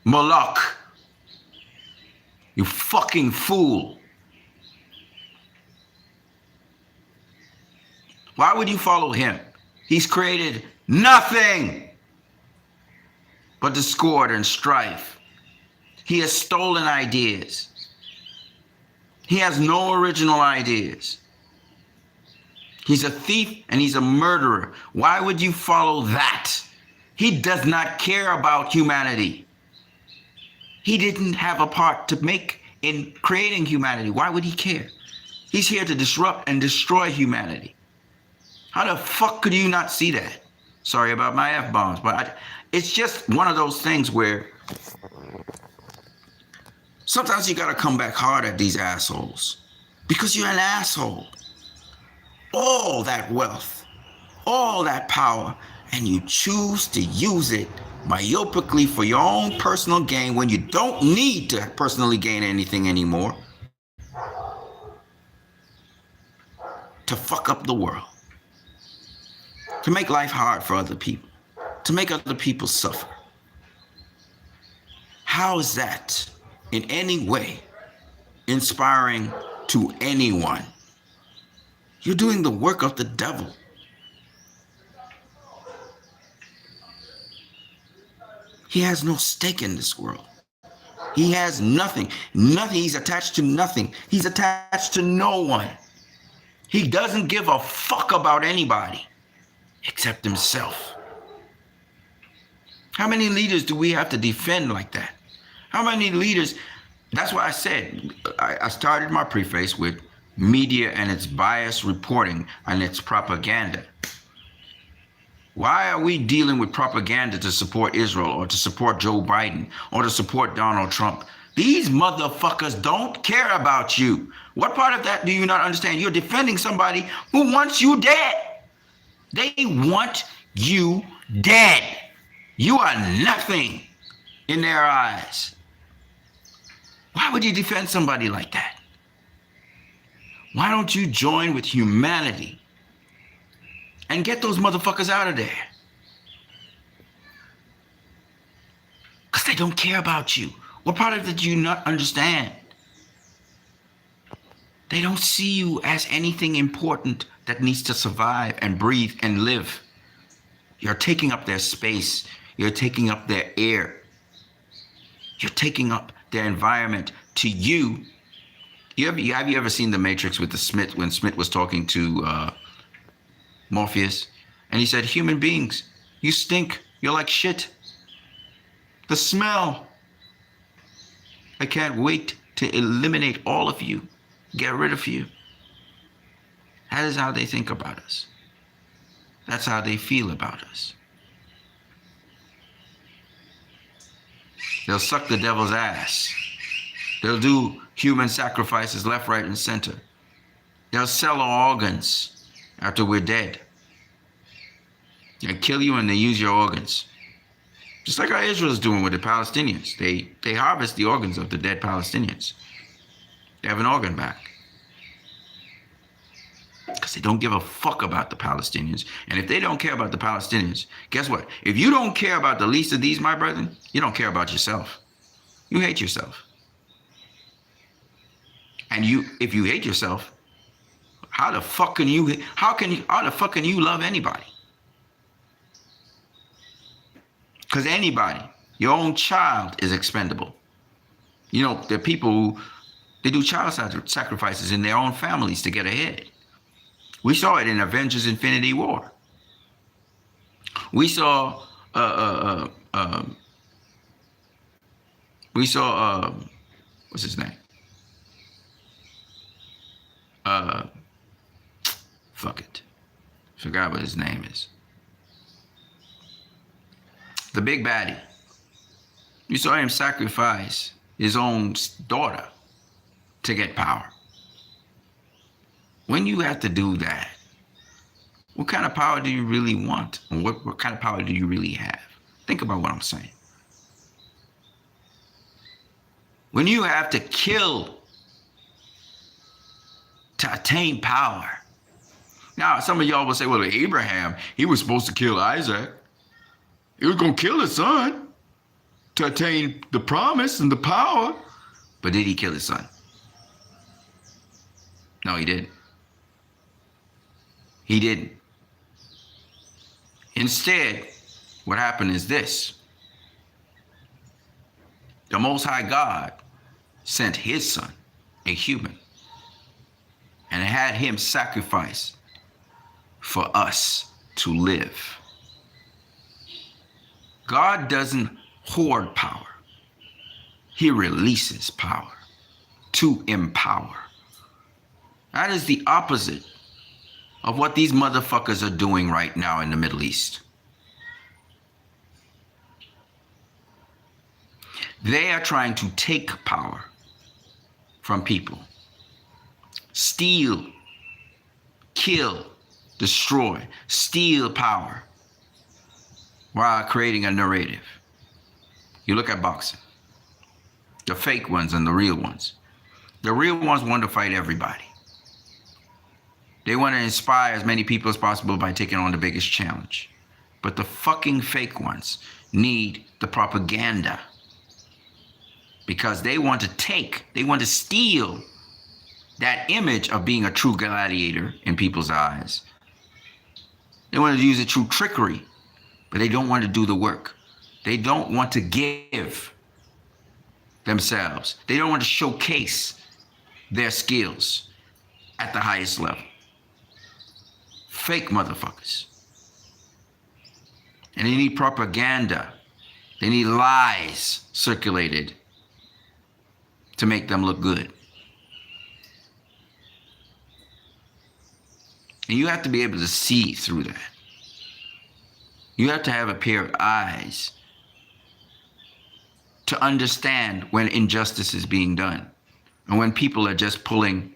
Moloch. You fucking fool. Why would you follow him? He's created nothing but discord and strife. He has stolen ideas. He has no original ideas. He's a thief and he's a murderer. Why would you follow that? He does not care about humanity. He didn't have a part to make in creating humanity. Why would he care? He's here to disrupt and destroy humanity. How the fuck could you not see that? Sorry about my F-bombs, but it's just one of those things where sometimes you gotta come back hard at these assholes because you're an asshole. All that wealth, all that power, and you choose to use it myopically for your own personal gain when you don't need to personally gain anything anymore to fuck up the world. To make life hard for other people, to make other people suffer. How is that in any way inspiring to anyone? You're doing the work of the devil. He has no stake in this world. He has nothing. Nothing. He's attached to nothing. He's attached to no one. He doesn't give a fuck about anybody except himself. How many leaders do we have to defend like that? How many leaders? That's why I said, I started my preface with media and its biased reporting and its propaganda. Why are we dealing with propaganda to support Israel or to support Joe Biden or to support Donald Trump? These motherfuckers don't care about you. What part of that do you not understand? You're defending somebody who wants you dead. They want you dead. You are nothing in their eyes. Why would you defend somebody like that? Why don't you join with humanity and get those motherfuckers out of there? don't care about you. What part of it do you not understand? They don't see you as anything important that needs to survive and breathe and live. You're taking up their space. You're taking up their air. You're taking up their environment. To you, have you ever seen The Matrix with the Smith, when Smith was talking to Morpheus? And he said, human beings, you stink. You're like shit. The smell. I can't wait to eliminate all of you. Get rid of you. That is how they think about us. That's how they feel about us. They'll suck the devil's ass. They'll do human sacrifices left, right, and center. They'll sell our organs after we're dead. They kill you and they use your organs. Just like how Israel is doing with the Palestinians. They harvest the organs of the dead Palestinians. They have an organ back. Because they don't give a fuck about the Palestinians. And if they don't care about the Palestinians, guess what? If you don't care about the least of these, my brethren, you don't care about yourself. You hate yourself. And if you hate yourself, how the fuck can you love anybody? Because anybody, your own child is expendable. You know, there are people who, they do child sacrifices in their own families to get ahead. We saw it in Avengers Infinity War. We saw, what's his name? Fuck it. Forgot what his name is. The big baddie. You saw him sacrifice his own daughter to get power. When you have to do that, what kind of power do you really want? And what kind of power do you really have? Think about what I'm saying. When you have to kill to attain power. Now, some of y'all will say, well, Abraham, he was supposed to kill Isaac. He was going to kill his son to attain the promise and the power. But did he kill his son? No, he didn't. He didn't. Instead, what happened is this. The Most High God sent his son, a human, and had him sacrifice for us to live. God doesn't hoard power. He releases power to empower. That is the opposite of what these motherfuckers are doing right now in the Middle East. They are trying to take power from people, steal, kill, destroy, steal power while creating a narrative. You look at boxing, the fake ones and the real ones. The real ones want to fight everybody. They want to inspire as many people as possible by taking on the biggest challenge. But the fucking fake ones need the propaganda because they want to steal that image of being a true gladiator in people's eyes. They want to use it through trickery, but they don't want to do the work. They don't want to give themselves. They don't want to showcase their skills at the highest level. Fake motherfuckers. And they need propaganda. They need lies circulated to make them look good. And you have to be able to see through that. You have to have a pair of eyes to understand when injustice is being done and when people are just pulling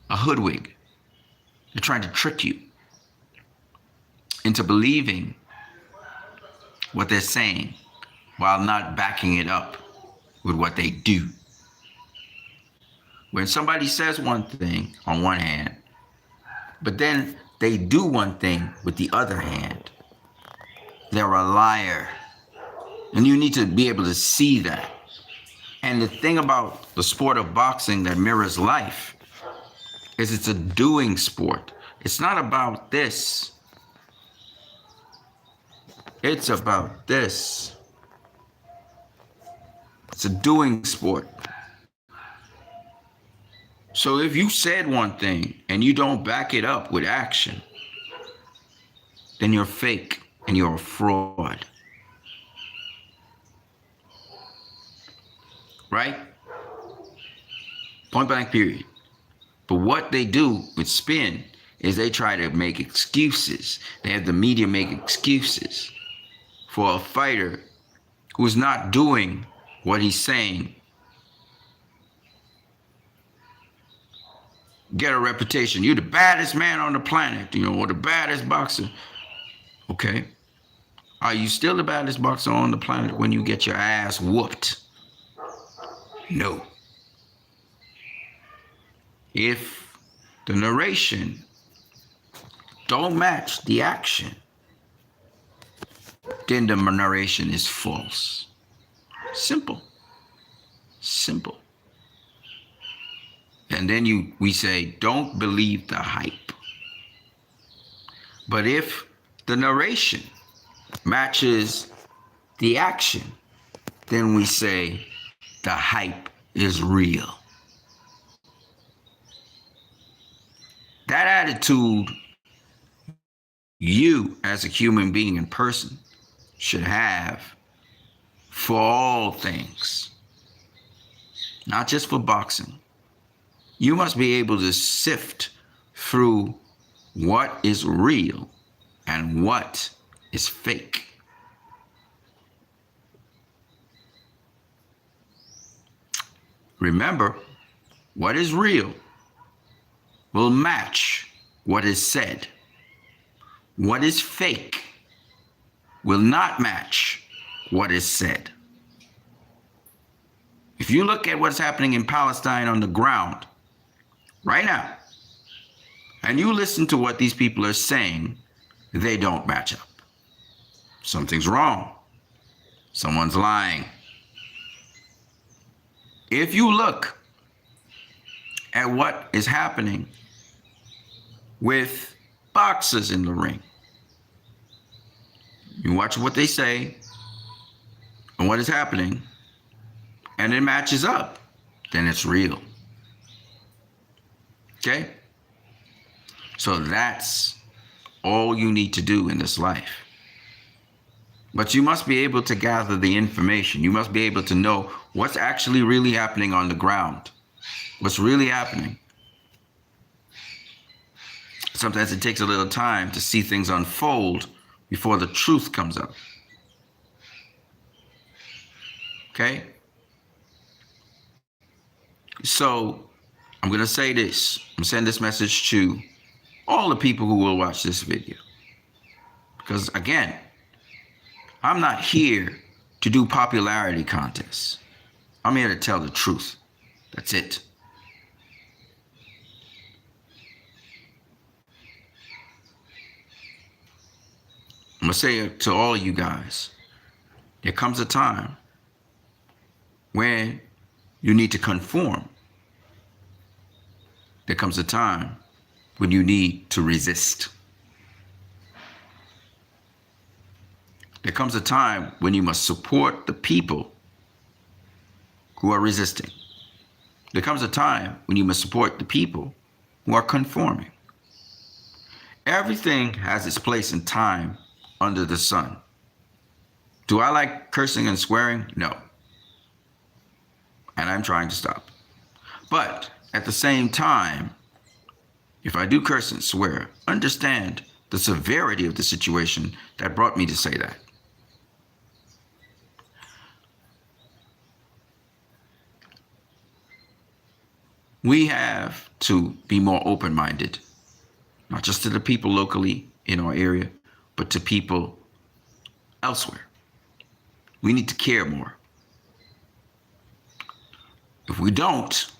a hoodwink. They're trying to trick you into believing what they're saying while not backing it up with what they do. When somebody says one thing on one hand, but then they do one thing with the other hand, they're a liar. And you need to be able to see that. And the thing about the sport of boxing that mirrors life is it's a doing sport. It's not about this. It's about this. It's a doing sport. So if you said one thing and you don't back it up with action, then you're fake and you're a fraud. Right? Point blank period. But what they do with spin is they try to make excuses. They have the media make excuses for a fighter who's not doing what he's saying. Get a reputation. You're the baddest man on the planet, or the baddest boxer. Okay. Are you still the baddest boxer on the planet when you get your ass whooped? No. If the narration don't match the action, then the narration is false. Simple. Simple. And then we say, don't believe the hype. But if the narration matches the action, then we say the hype is real. That attitude you as a human being and person should have for all things, not just for boxing. You must be able to sift through what is real and what is fake. Remember, what is real will match what is said. What is fake will not match what is said. If you look at what's happening in Palestine on the ground right now, and you listen to what these people are saying, they don't match up. Something's wrong. Someone's lying. If you look at what is happening with boxers in the ring, you watch what they say and what is happening, and it matches up, then it's real. Okay? So that's all you need to do in this life. But you must be able to gather the information. You must be able to know what's actually really happening on the ground. What's really happening. Sometimes it takes a little time to see things unfold before the truth comes up. Okay? So I'm going to say this. I'm going to send this message to all the people who will watch this video. Because again, I'm not here to do popularity contests. I'm here to tell the truth. That's it. I'm going to say it to all you guys. There comes a time when you need to conform. There comes a time when you need to resist. There comes a time when you must support the people who are resisting. There comes a time when you must support the people who are conforming. Everything has its place and time under the sun. Do I like cursing and swearing? No. And I'm trying to stop. But at the same time, if I do curse and swear, understand the severity of the situation that brought me to say that. We have to be more open-minded, not just to the people locally in our area, but to people elsewhere. We need to care more. If we don't,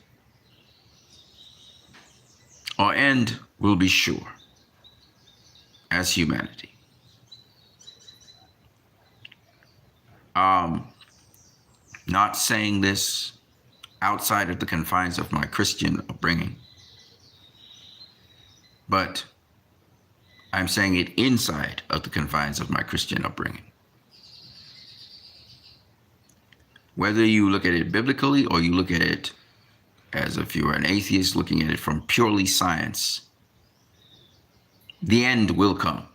our end will be sure as humanity. not saying this outside of the confines of my Christian upbringing, but I'm saying it inside of the confines of my Christian upbringing. Whether you look at it biblically or you look at it as if you were an atheist looking at it from purely science, the end will come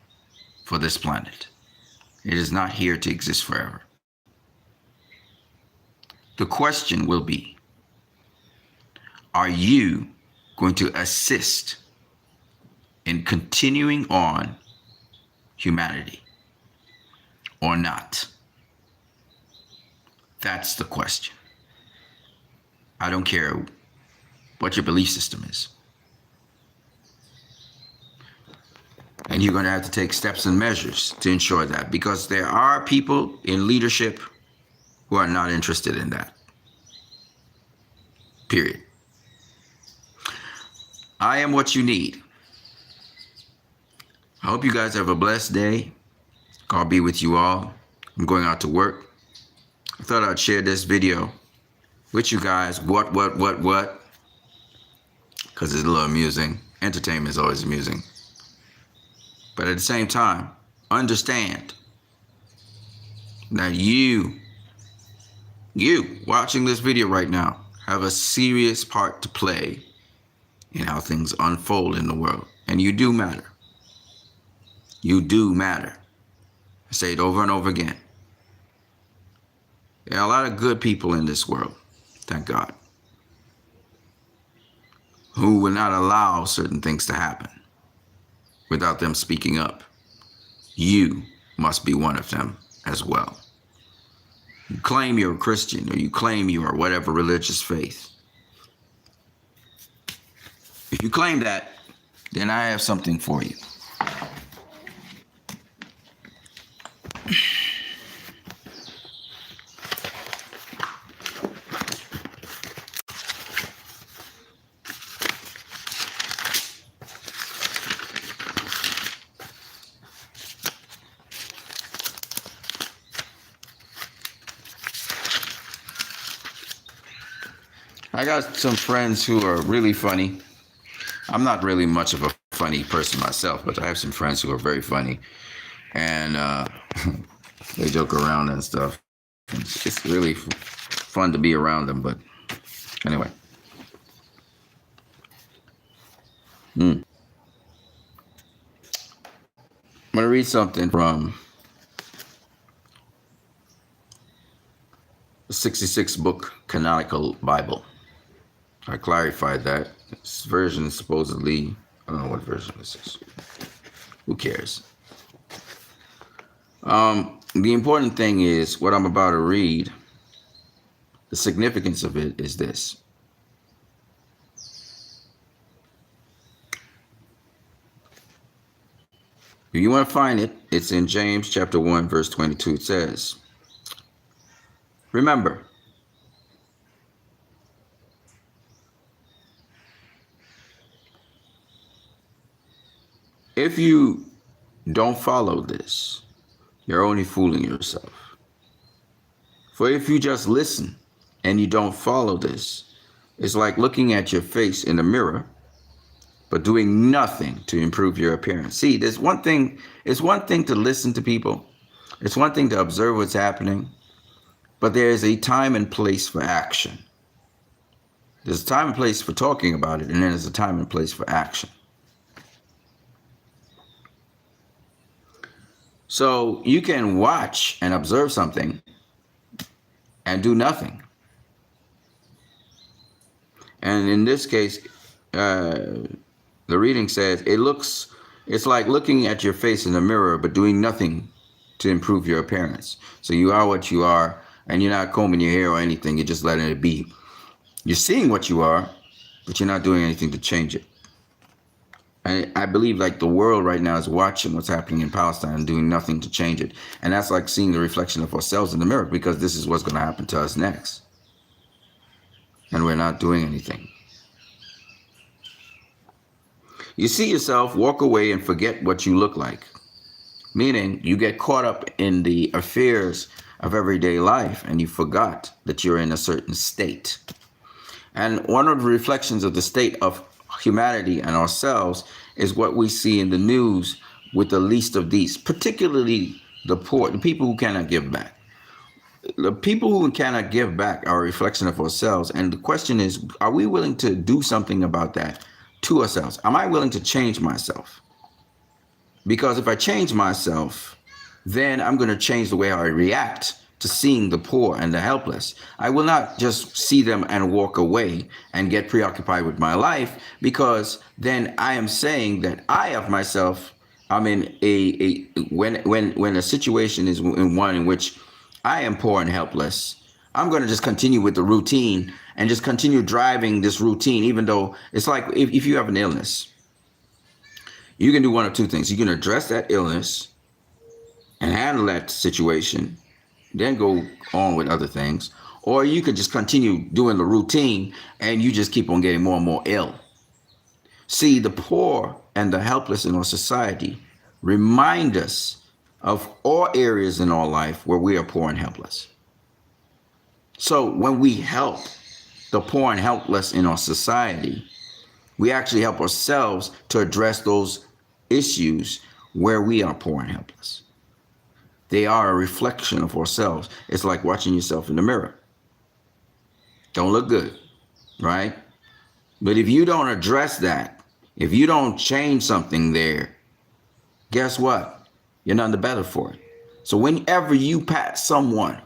for this planet. It is not here to exist forever. The question will be, are you going to assist in continuing on humanity or not? That's the question. I don't care what your belief system is. And you're going to have to take steps and measures to ensure that, because there are people in leadership who are not interested in that. Period. I am what you need. I hope you guys have a blessed day. God be with you all. I'm going out to work. I thought I'd share this video with you guys. What? Because it's a little amusing. Entertainment is always amusing. But at the same time, understand that you watching this video right now have a serious part to play in how things unfold in the world. And you do matter. You do matter. I say it over and over again. There are a lot of good people in this world, thank God, who will not allow certain things to happen without them speaking up. You must be one of them as well. You claim you're a Christian, or you claim you are whatever religious faith. If you claim that, then I have something for you. I got some friends who are really funny. I'm not really much of a funny person myself, but I have some friends who are very funny. And they joke around and stuff. It's really fun to be around them, but anyway. I'm going to read something from the 66 book canonical Bible. I clarified that. This version is supposedly, I don't know what version this is. Who cares? The important thing is what I'm about to read. The significance of it is this. If you want to find it, it's in James chapter 1, verse 22. It says, remember, if you don't follow this, you're only fooling yourself. For if you just listen and you don't follow this, it's like looking at your face in a mirror, but doing nothing to improve your appearance. See, there's one thing, it's one thing to listen to people. It's one thing to observe what's happening, but there is a time and place for action. There's a time and place for talking about it, and then there's a time and place for action. So you can watch and observe something and do nothing. And in this case, the reading says, it's like looking at your face in the mirror, but doing nothing to improve your appearance. So you are what you are, and you're not combing your hair or anything. You're just letting it be. You're seeing what you are, but you're not doing anything to change it. I believe like the world right now is watching what's happening in Palestine and doing nothing to change it. And that's like seeing the reflection of ourselves in the mirror, because this is what's going to happen to us next. And we're not doing anything. You see yourself, walk away and forget what you look like. Meaning you get caught up in the affairs of everyday life and you forgot that you're in a certain state. And one of the reflections of the state of humanity and ourselves is what we see in the news with the least of these, particularly the poor, the people who cannot give back. The people who cannot give back are a reflection of ourselves. And the question is, are we willing to do something about that to ourselves? Am I willing to change myself? Because if I change myself, then I'm going to change the way I react to seeing the poor and the helpless. I will not just see them and walk away and get preoccupied with my life, because then I am saying that I of myself, I'm in when a situation is in one in which I am poor and helpless, I'm going to just continue with the routine and just continue driving this routine, even though it's like if you have an illness, you can do one of two things. You can address that illness and handle that situation, then go on with other things. Or you could just continue doing the routine and you just keep on getting more and more ill. See, the poor and the helpless in our society remind us of all areas in our life where we are poor and helpless. So when we help the poor and helpless in our society, we actually help ourselves to address those issues where we are poor and helpless. They are a reflection of ourselves. It's like watching yourself in the mirror. Don't look good, right? But if you don't address that, if you don't change something there, guess what? You're none the better for it. So whenever you pat someone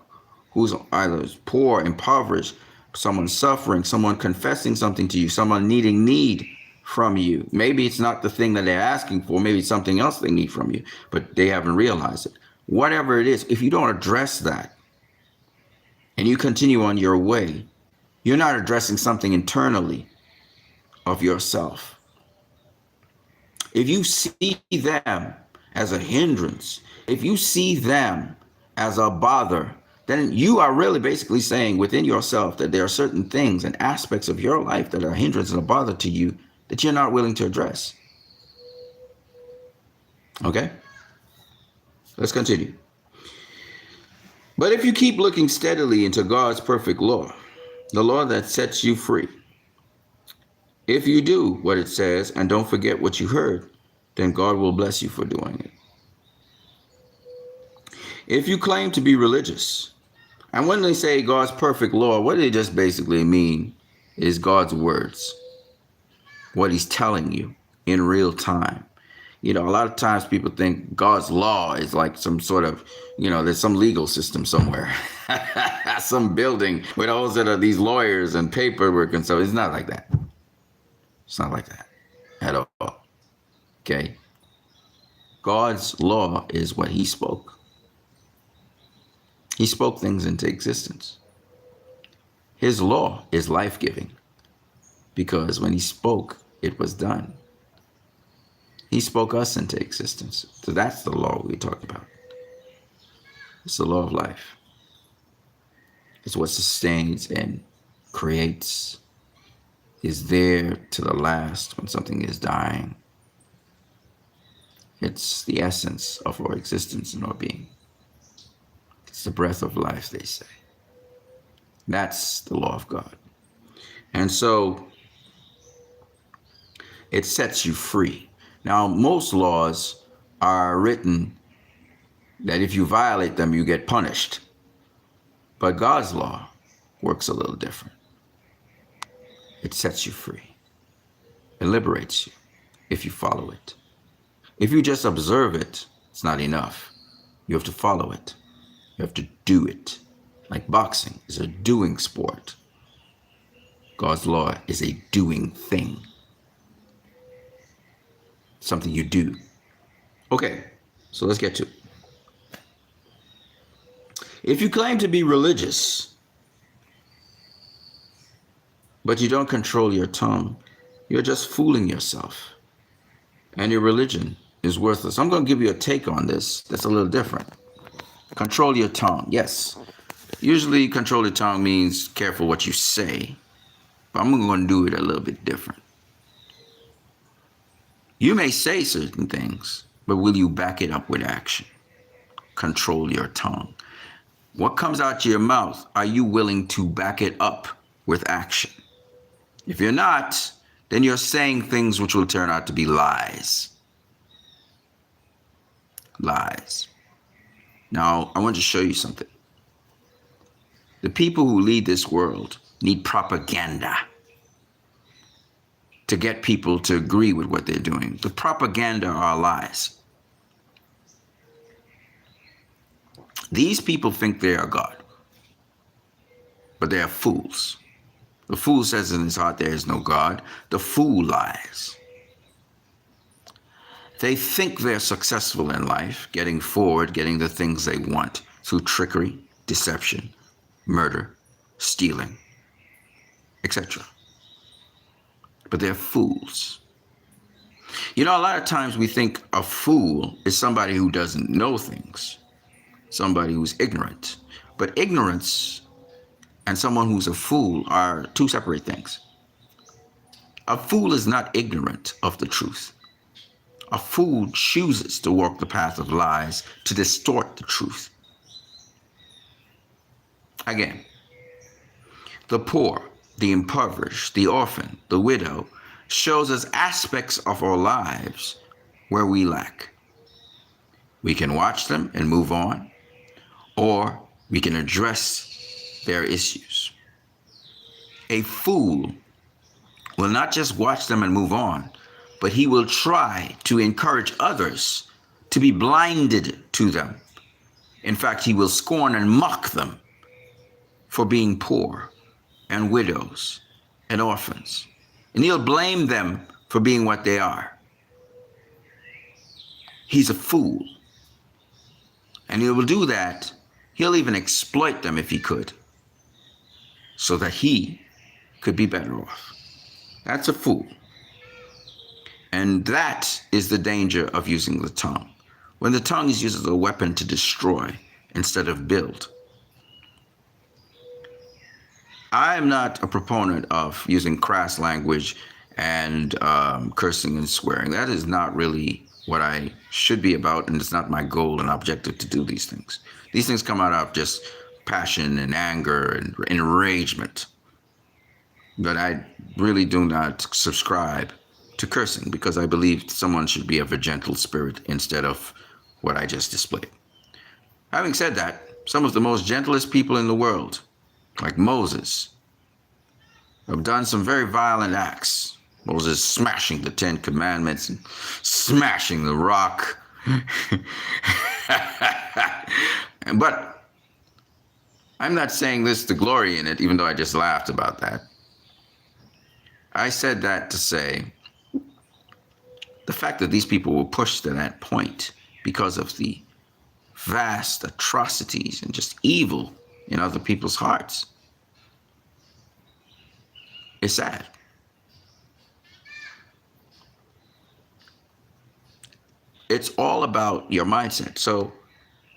who's either poor, impoverished, someone suffering, someone confessing something to you, someone needing need from you, maybe it's not the thing that they're asking for, maybe it's something else they need from you, but they haven't realized it. Whatever it is, if you don't address that and you continue on your way, you're not addressing something internally of yourself. If you see them as a hindrance, if you see them as a bother, then you are really basically saying within yourself that there are certain things and aspects of your life that are a hindrance and a bother to you that you're not willing to address. Okay? Let's continue. But if you keep looking steadily into God's perfect law, the law that sets you free, if you do what it says and don't forget what you heard, then God will bless you for doing it. If you claim to be religious, and when they say God's perfect law, what they just basically mean is God's words, what he's telling you in real time. You know, a lot of times people think God's law is like some sort of, there's some legal system somewhere, some building with all these lawyers and paperwork and so. It's not like that. It's not like that at all. Okay? God's law is what he spoke. He spoke things into existence. His law is life-giving because when he spoke, it was done. He spoke us into existence. So that's the law we talk about. It's the law of life. It's what sustains and creates, is there to the last when something is dying. It's the essence of our existence and our being. It's the breath of life, they say. That's the law of God. And so it sets you free. Now, most laws are written that if you violate them, you get punished. But God's law works a little different. It sets you free. It liberates you if you follow it. If you just observe it, it's not enough. You have to follow it. You have to do it. Like boxing is a doing sport. God's law is a doing thing. Something you do. Okay, so let's get to it. If you claim to be religious, but you don't control your tongue, you're just fooling yourself. And your religion is worthless. I'm going to give you a take on this that's a little different. Control your tongue. Yes. Usually control your tongue means careful what you say. But I'm going to do it a little bit different. You may say certain things, but will you back it up with action? Control your tongue. What comes out your mouth, are you willing to back it up with action? If you're not, then you're saying things which will turn out to be lies. Lies. Now, I want to show you something. The people who lead this world need propaganda to get people to agree with what they're doing. The propaganda are lies. These people think they are God, but they are fools. The fool says in his heart there is no God. The fool lies. They think they're successful in life, getting forward, getting the things they want through trickery, deception, murder, stealing, etc. But they're fools. You know, a lot of times we think a fool is somebody who doesn't know things, somebody who's ignorant. But ignorance and someone who's a fool are two separate things. A fool is not ignorant of the truth. A fool chooses to walk the path of lies to distort the truth. Again, the poor, the impoverished, the orphan, the widow shows us aspects of our lives where we lack. We can watch them and move on, or we can address their issues. A fool will not just watch them and move on, but he will try to encourage others to be blinded to them. In fact, he will scorn and mock them for being poor and widows and orphans. And he'll blame them for being what they are. He's a fool. And he will do that. He'll even exploit them if he could, so that he could be better off. That's a fool. And that is the danger of using the tongue. When the tongue is used as a weapon to destroy instead of build. I am not a proponent of using crass language and cursing and swearing. That is not really what I should be about, and it's not my goal and objective to do these things. These things come out of just passion and anger and enragement. But I really do not subscribe to cursing, because I believe someone should be of a gentle spirit instead of what I just displayed. Having said that, some of the most gentlest people in the world, like Moses, have done some very violent acts. Moses smashing the 10 Commandments and smashing the rock. But I'm not saying this to glory in it, even though I just laughed about that. I said that to say the fact that these people were pushed to that point because of the vast atrocities and just evil in other people's hearts is sad. It's all about your mindset. So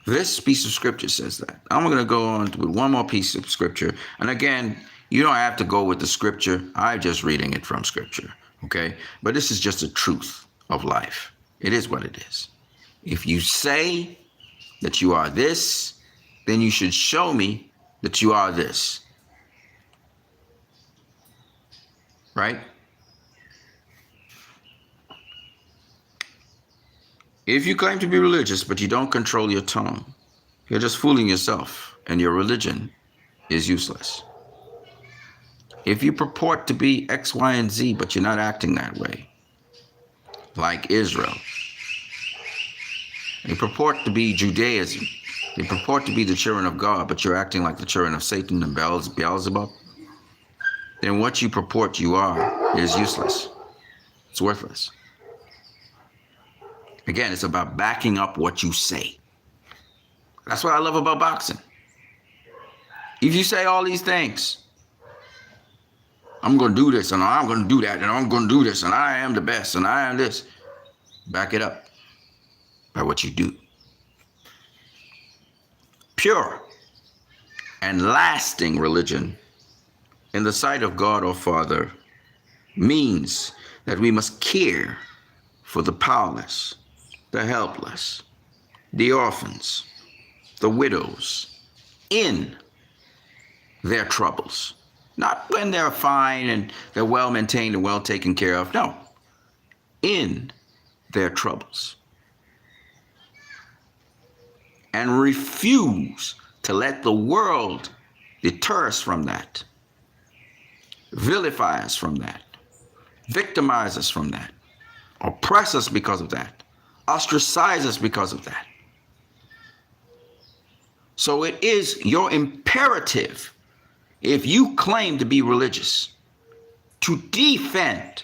this piece of scripture says that. I'm going to go on with one more piece of scripture. And again, you don't have to go with the scripture. I'm just reading it from scripture. Okay? But this is just a truth of life. It is what it is. If you say that you are this, then you should show me that you are this. Right? If you claim to be religious, but you don't control your tongue, you're just fooling yourself, and your religion is useless. If you purport to be X, Y, and Z, but you're not acting that way, like Israel, they purport to be Judaism, they purport to be the children of God, but you're acting like the children of Satan and Beelzebub, then what you purport you are is useless. It's worthless. Again, it's about backing up what you say. That's what I love about boxing. If you say all these things, I'm going to do this, and I'm going to do that, and I'm going to do this, and I am the best, and I am this, back it up by what you do. Pure and lasting religion in the sight of God our Father means that we must care for the powerless, the helpless, the orphans, the widows, in their troubles. Not when they're fine and they're well maintained and well taken care of. No, in their troubles. And refuse to let the world deter us from that, vilify us from that, victimize us from that, oppress us because of that, ostracize us because of that. So it is your imperative, if you claim to be religious, to defend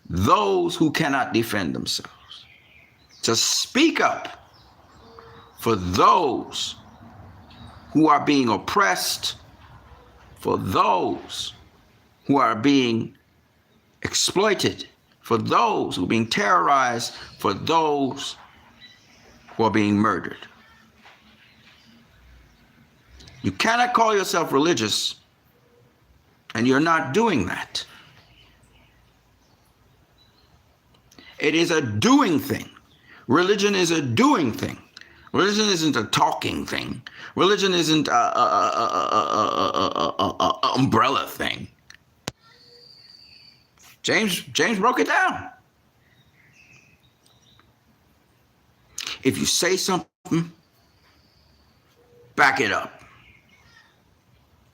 those who cannot defend themselves, to speak up for those who are being oppressed, for those who are being exploited, for those who are being terrorized, for those who are being murdered. You cannot call yourself religious and you're not doing that. It is a doing thing. Religion is a doing thing. Religion isn't a talking thing. Religion isn't a umbrella thing. James broke it down. If you say something, back it up.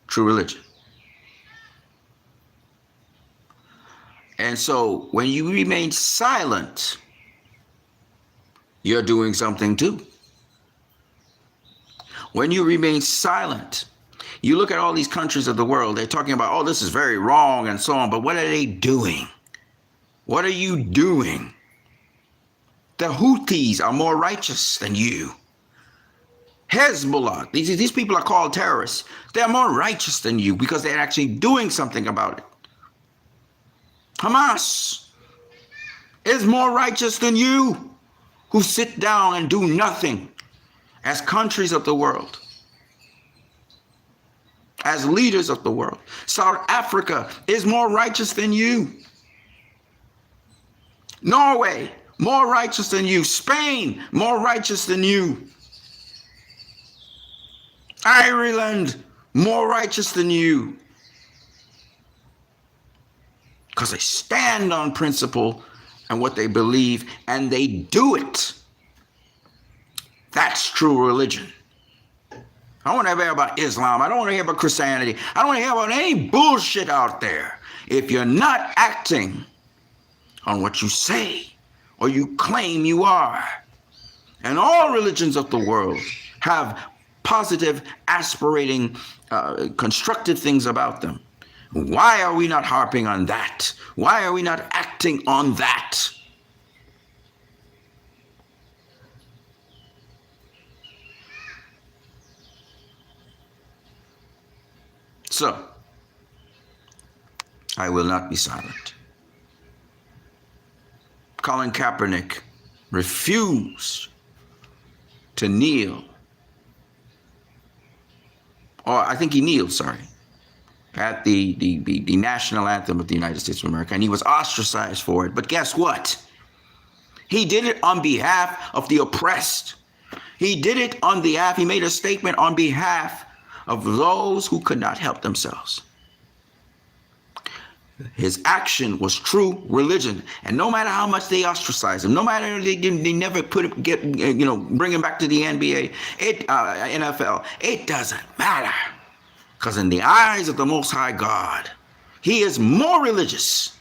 True religion. And so when you remain silent, you're doing something too. When you remain silent, you look at all these countries of the world, they're talking about, oh, this is very wrong and so on, but what are they doing? What are you doing? The Houthis are more righteous than you. Hezbollah, these people are called terrorists. They're more righteous than you because they're actually doing something about it. Hamas is more righteous than you, who sit down and do nothing as countries of the world, as leaders of the world. South Africa is more righteous than you. Norway, more righteous than you. Spain, more righteous than you. Ireland, more righteous than you. Because they stand on principle and what they believe, and they do it. That's true religion. I don't want to hear about Islam. I don't want to hear about Christianity. I don't want to hear about any bullshit out there. If you're not acting on what you say or you claim you are, and all religions of the world have positive, aspirating, constructive things about them. Why are we not harping on that? Why are we not acting on that? So, I will not be silent. Colin Kaepernick refused to kneel, or I think he kneeled, sorry, at the national anthem of the United States of America, and he was ostracized for it. But guess what? He did it on behalf of the oppressed. He did it on behalf, he made a statement on behalf of those who could not help themselves. His action was true religion, and no matter how much they ostracize him, no matter they never bring him back to the NBA, NFL, it doesn't matter, because in the eyes of the Most High God, he is more religious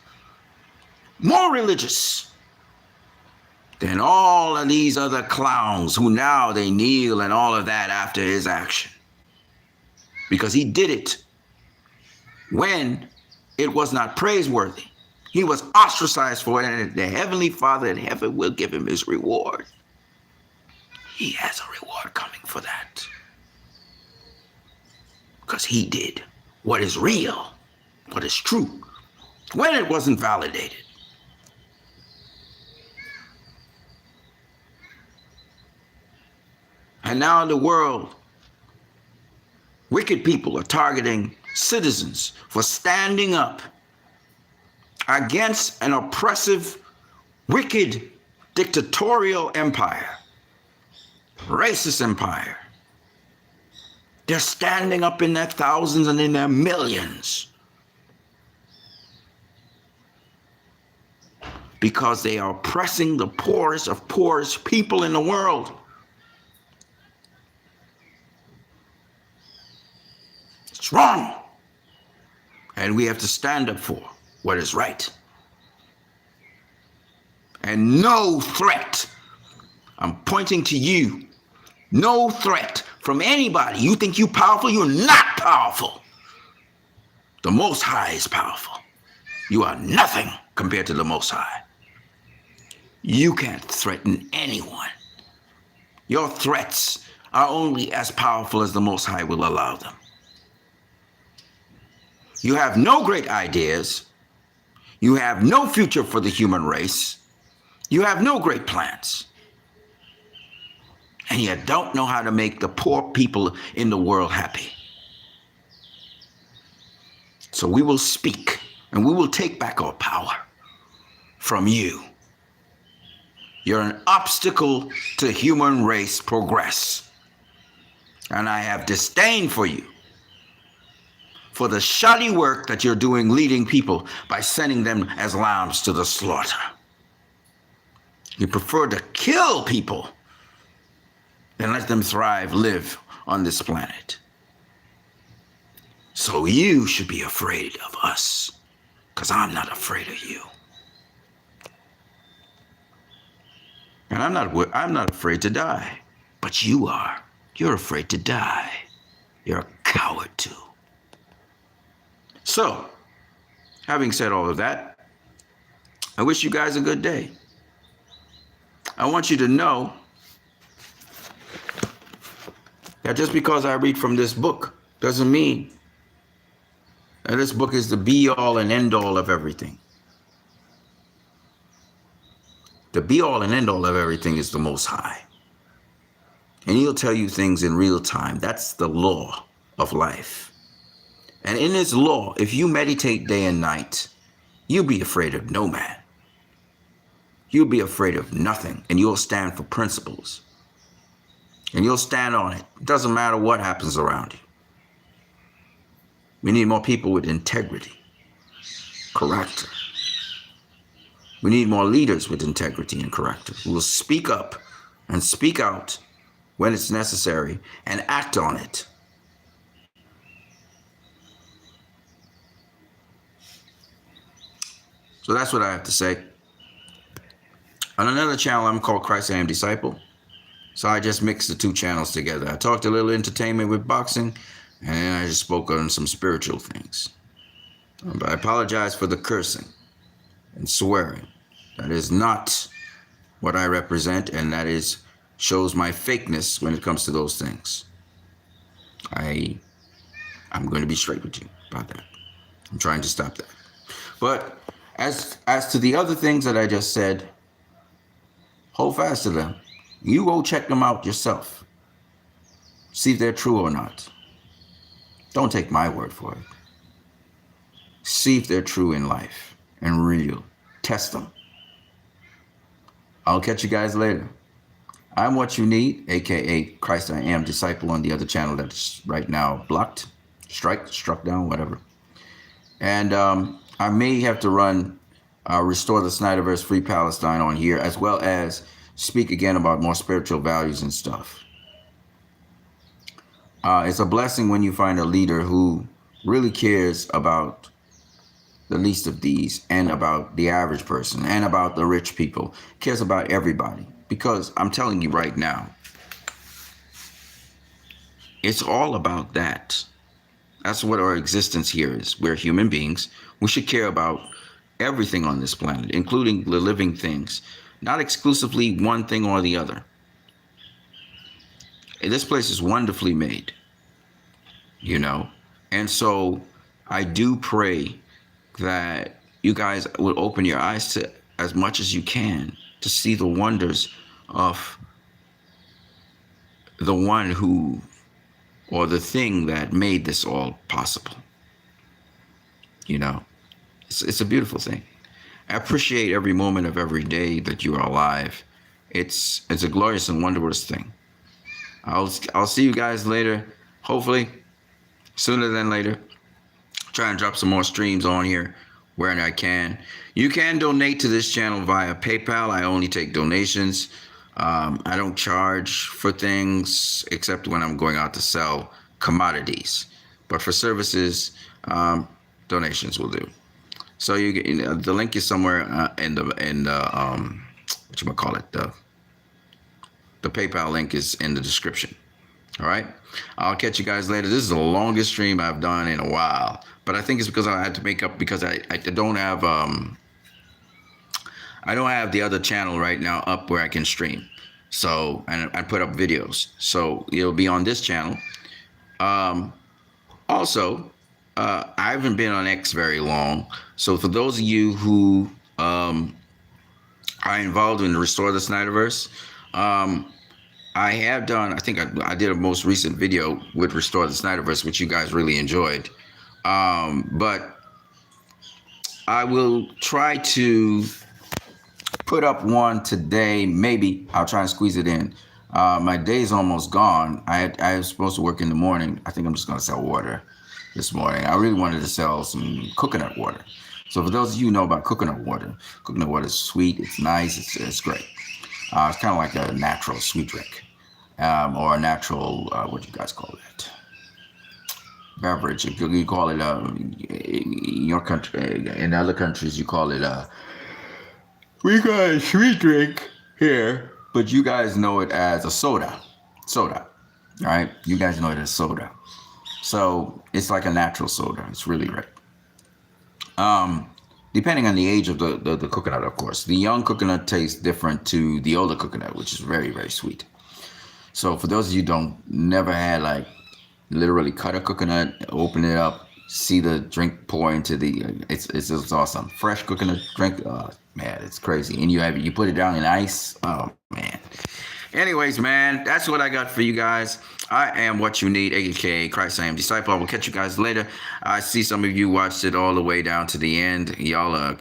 than all of these other clowns who now they kneel and all of that after his action, because he did it when it was not praiseworthy. He was ostracized for it, and the Heavenly Father in heaven will give him his reward. He has a reward coming for that. Because he did what is real, what is true, when it wasn't validated. And now in the world, wicked people are targeting citizens for standing up against an oppressive, wicked, dictatorial empire, racist empire, They're standing up in their thousands and in their millions because they are oppressing the poorest of poorest people in the world. It's wrong. And we have to stand up for what is right. And no threat, I'm pointing to you, no threat from anybody. You think you're powerful? You're not powerful. The Most High is powerful. You are nothing compared to the Most High. You can't threaten anyone. Your threats are only as powerful as the Most High will allow them. You have no great ideas. You have no future for the human race. You have no great plans. And you don't know how to make the poor people in the world happy. So we will speak and we will take back our power from you. You're an obstacle to human race progress. And I have disdain for you, for the shoddy work that you're doing leading people by sending them as lambs to the slaughter. You prefer to kill people than let them thrive, live on this planet. So you should be afraid of us, because I'm not afraid of you. And I'm not afraid to die, but you are. You're afraid to die. You're a coward too. So, having said all of that, I wish you guys a good day. I want you to know that just because I read from this book doesn't mean that this book is the be-all and end-all of everything. The be-all and end-all of everything is the Most High. And He'll tell you things in real time. That's the law of life. And in His law, if you meditate day and night, you'll be afraid of no man. You'll be afraid of nothing, and you'll stand for principles. And you'll stand on it. It doesn't matter what happens around you. We need more people with integrity, character. We need more leaders with integrity and character who will speak up and speak out when it's necessary and act on it. So that's what I have to say. On another channel, I'm called Christ I Am Disciple. So I just mixed the two channels together. I talked a little entertainment with boxing, and then I just spoke on some spiritual things. But I apologize for the cursing and swearing. That is not what I represent, and that shows my fakeness when it comes to those things. I'm going to be straight with you about that. I'm trying to stop that. But as to the other things that I just said, hold fast to them. You go check them out yourself. See if they're true or not. Don't take my word for it. See if they're true in life and real. Test them. I'll catch you guys later. I'm WattUNeed, aka Christ I Am Disciple, on the other channel that's right now blocked, struck down, whatever. And I may have to run Restore the Snyderverse Free Palestine on here, as well as speak again about more spiritual values and stuff. It's a blessing when you find a leader who really cares about the least of these, and about the average person, and about the rich people, cares about everybody. Because I'm telling you right now, it's all about that. That's what our existence here is. We're human beings. We should care about everything on this planet, including the living things, not exclusively one thing or the other. And this place is wonderfully made, you know? And so I do pray that you guys will open your eyes to as much as you can to see the wonders of the one who, or the thing that made this all possible. You know, it's a beautiful thing. I appreciate every moment of every day that you are alive. It's a glorious and wondrous thing. I'll see you guys later. hopefully sooner than later, try and drop some more streams on here where I can. You can donate to this channel via PayPal. I only take donations. I don't charge for things except when I'm going out to sell commodities. But for services, donations will do. So you get, the link is somewhere in the what you call it, the PayPal link is in the description. All right, I'll catch you guys later. This is the longest stream I've done in a while, but I think it's because I had to make up because I don't have the other channel right now up where I can stream. So, and I put up videos, so it'll be on this channel. Also, I haven't been on X very long, so for those of you who are involved in the Restore the Snyderverse, I have done, I think I did a most recent video with Restore the Snyderverse, which you guys really enjoyed. But I will try to put up one today. Maybe I'll try and squeeze it in. My day's almost gone. I was supposed to work in the morning. I think I'm just going to sell water this morning. I really wanted to sell some coconut water. So for those of you who know about coconut water is sweet. It's nice. It's great. It's kind of like a natural sweet drink, or a natural, what do you guys call it? Beverage. You call it, in your country, in other countries, you call it, we call it a sweet drink here, but you guys know it as a soda. Soda, right? You guys know it as soda. So it's like a natural soda. It's really great. Depending on the age of the coconut, of course. The young coconut tastes different to the older coconut, which is very, very sweet. So for those of you who don't never had, like, literally cut a coconut, open it up, see the drink pour into the, it's awesome. Fresh coconut drink, man, it's crazy. And you put it down in ice. Oh man. Anyways, man, that's what I got for you guys. I am What You Need, aka Christ I Am Disciple. I will catch you guys later. I see some of you watched it all the way down to the end. Y'all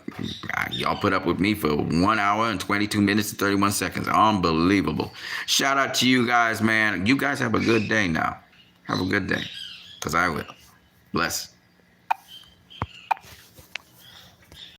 put up with me for 1 hour and 22 minutes and 31 seconds. Unbelievable. Shout out to you guys, man. You guys have a good day now. Have a good day, because I will. Bless.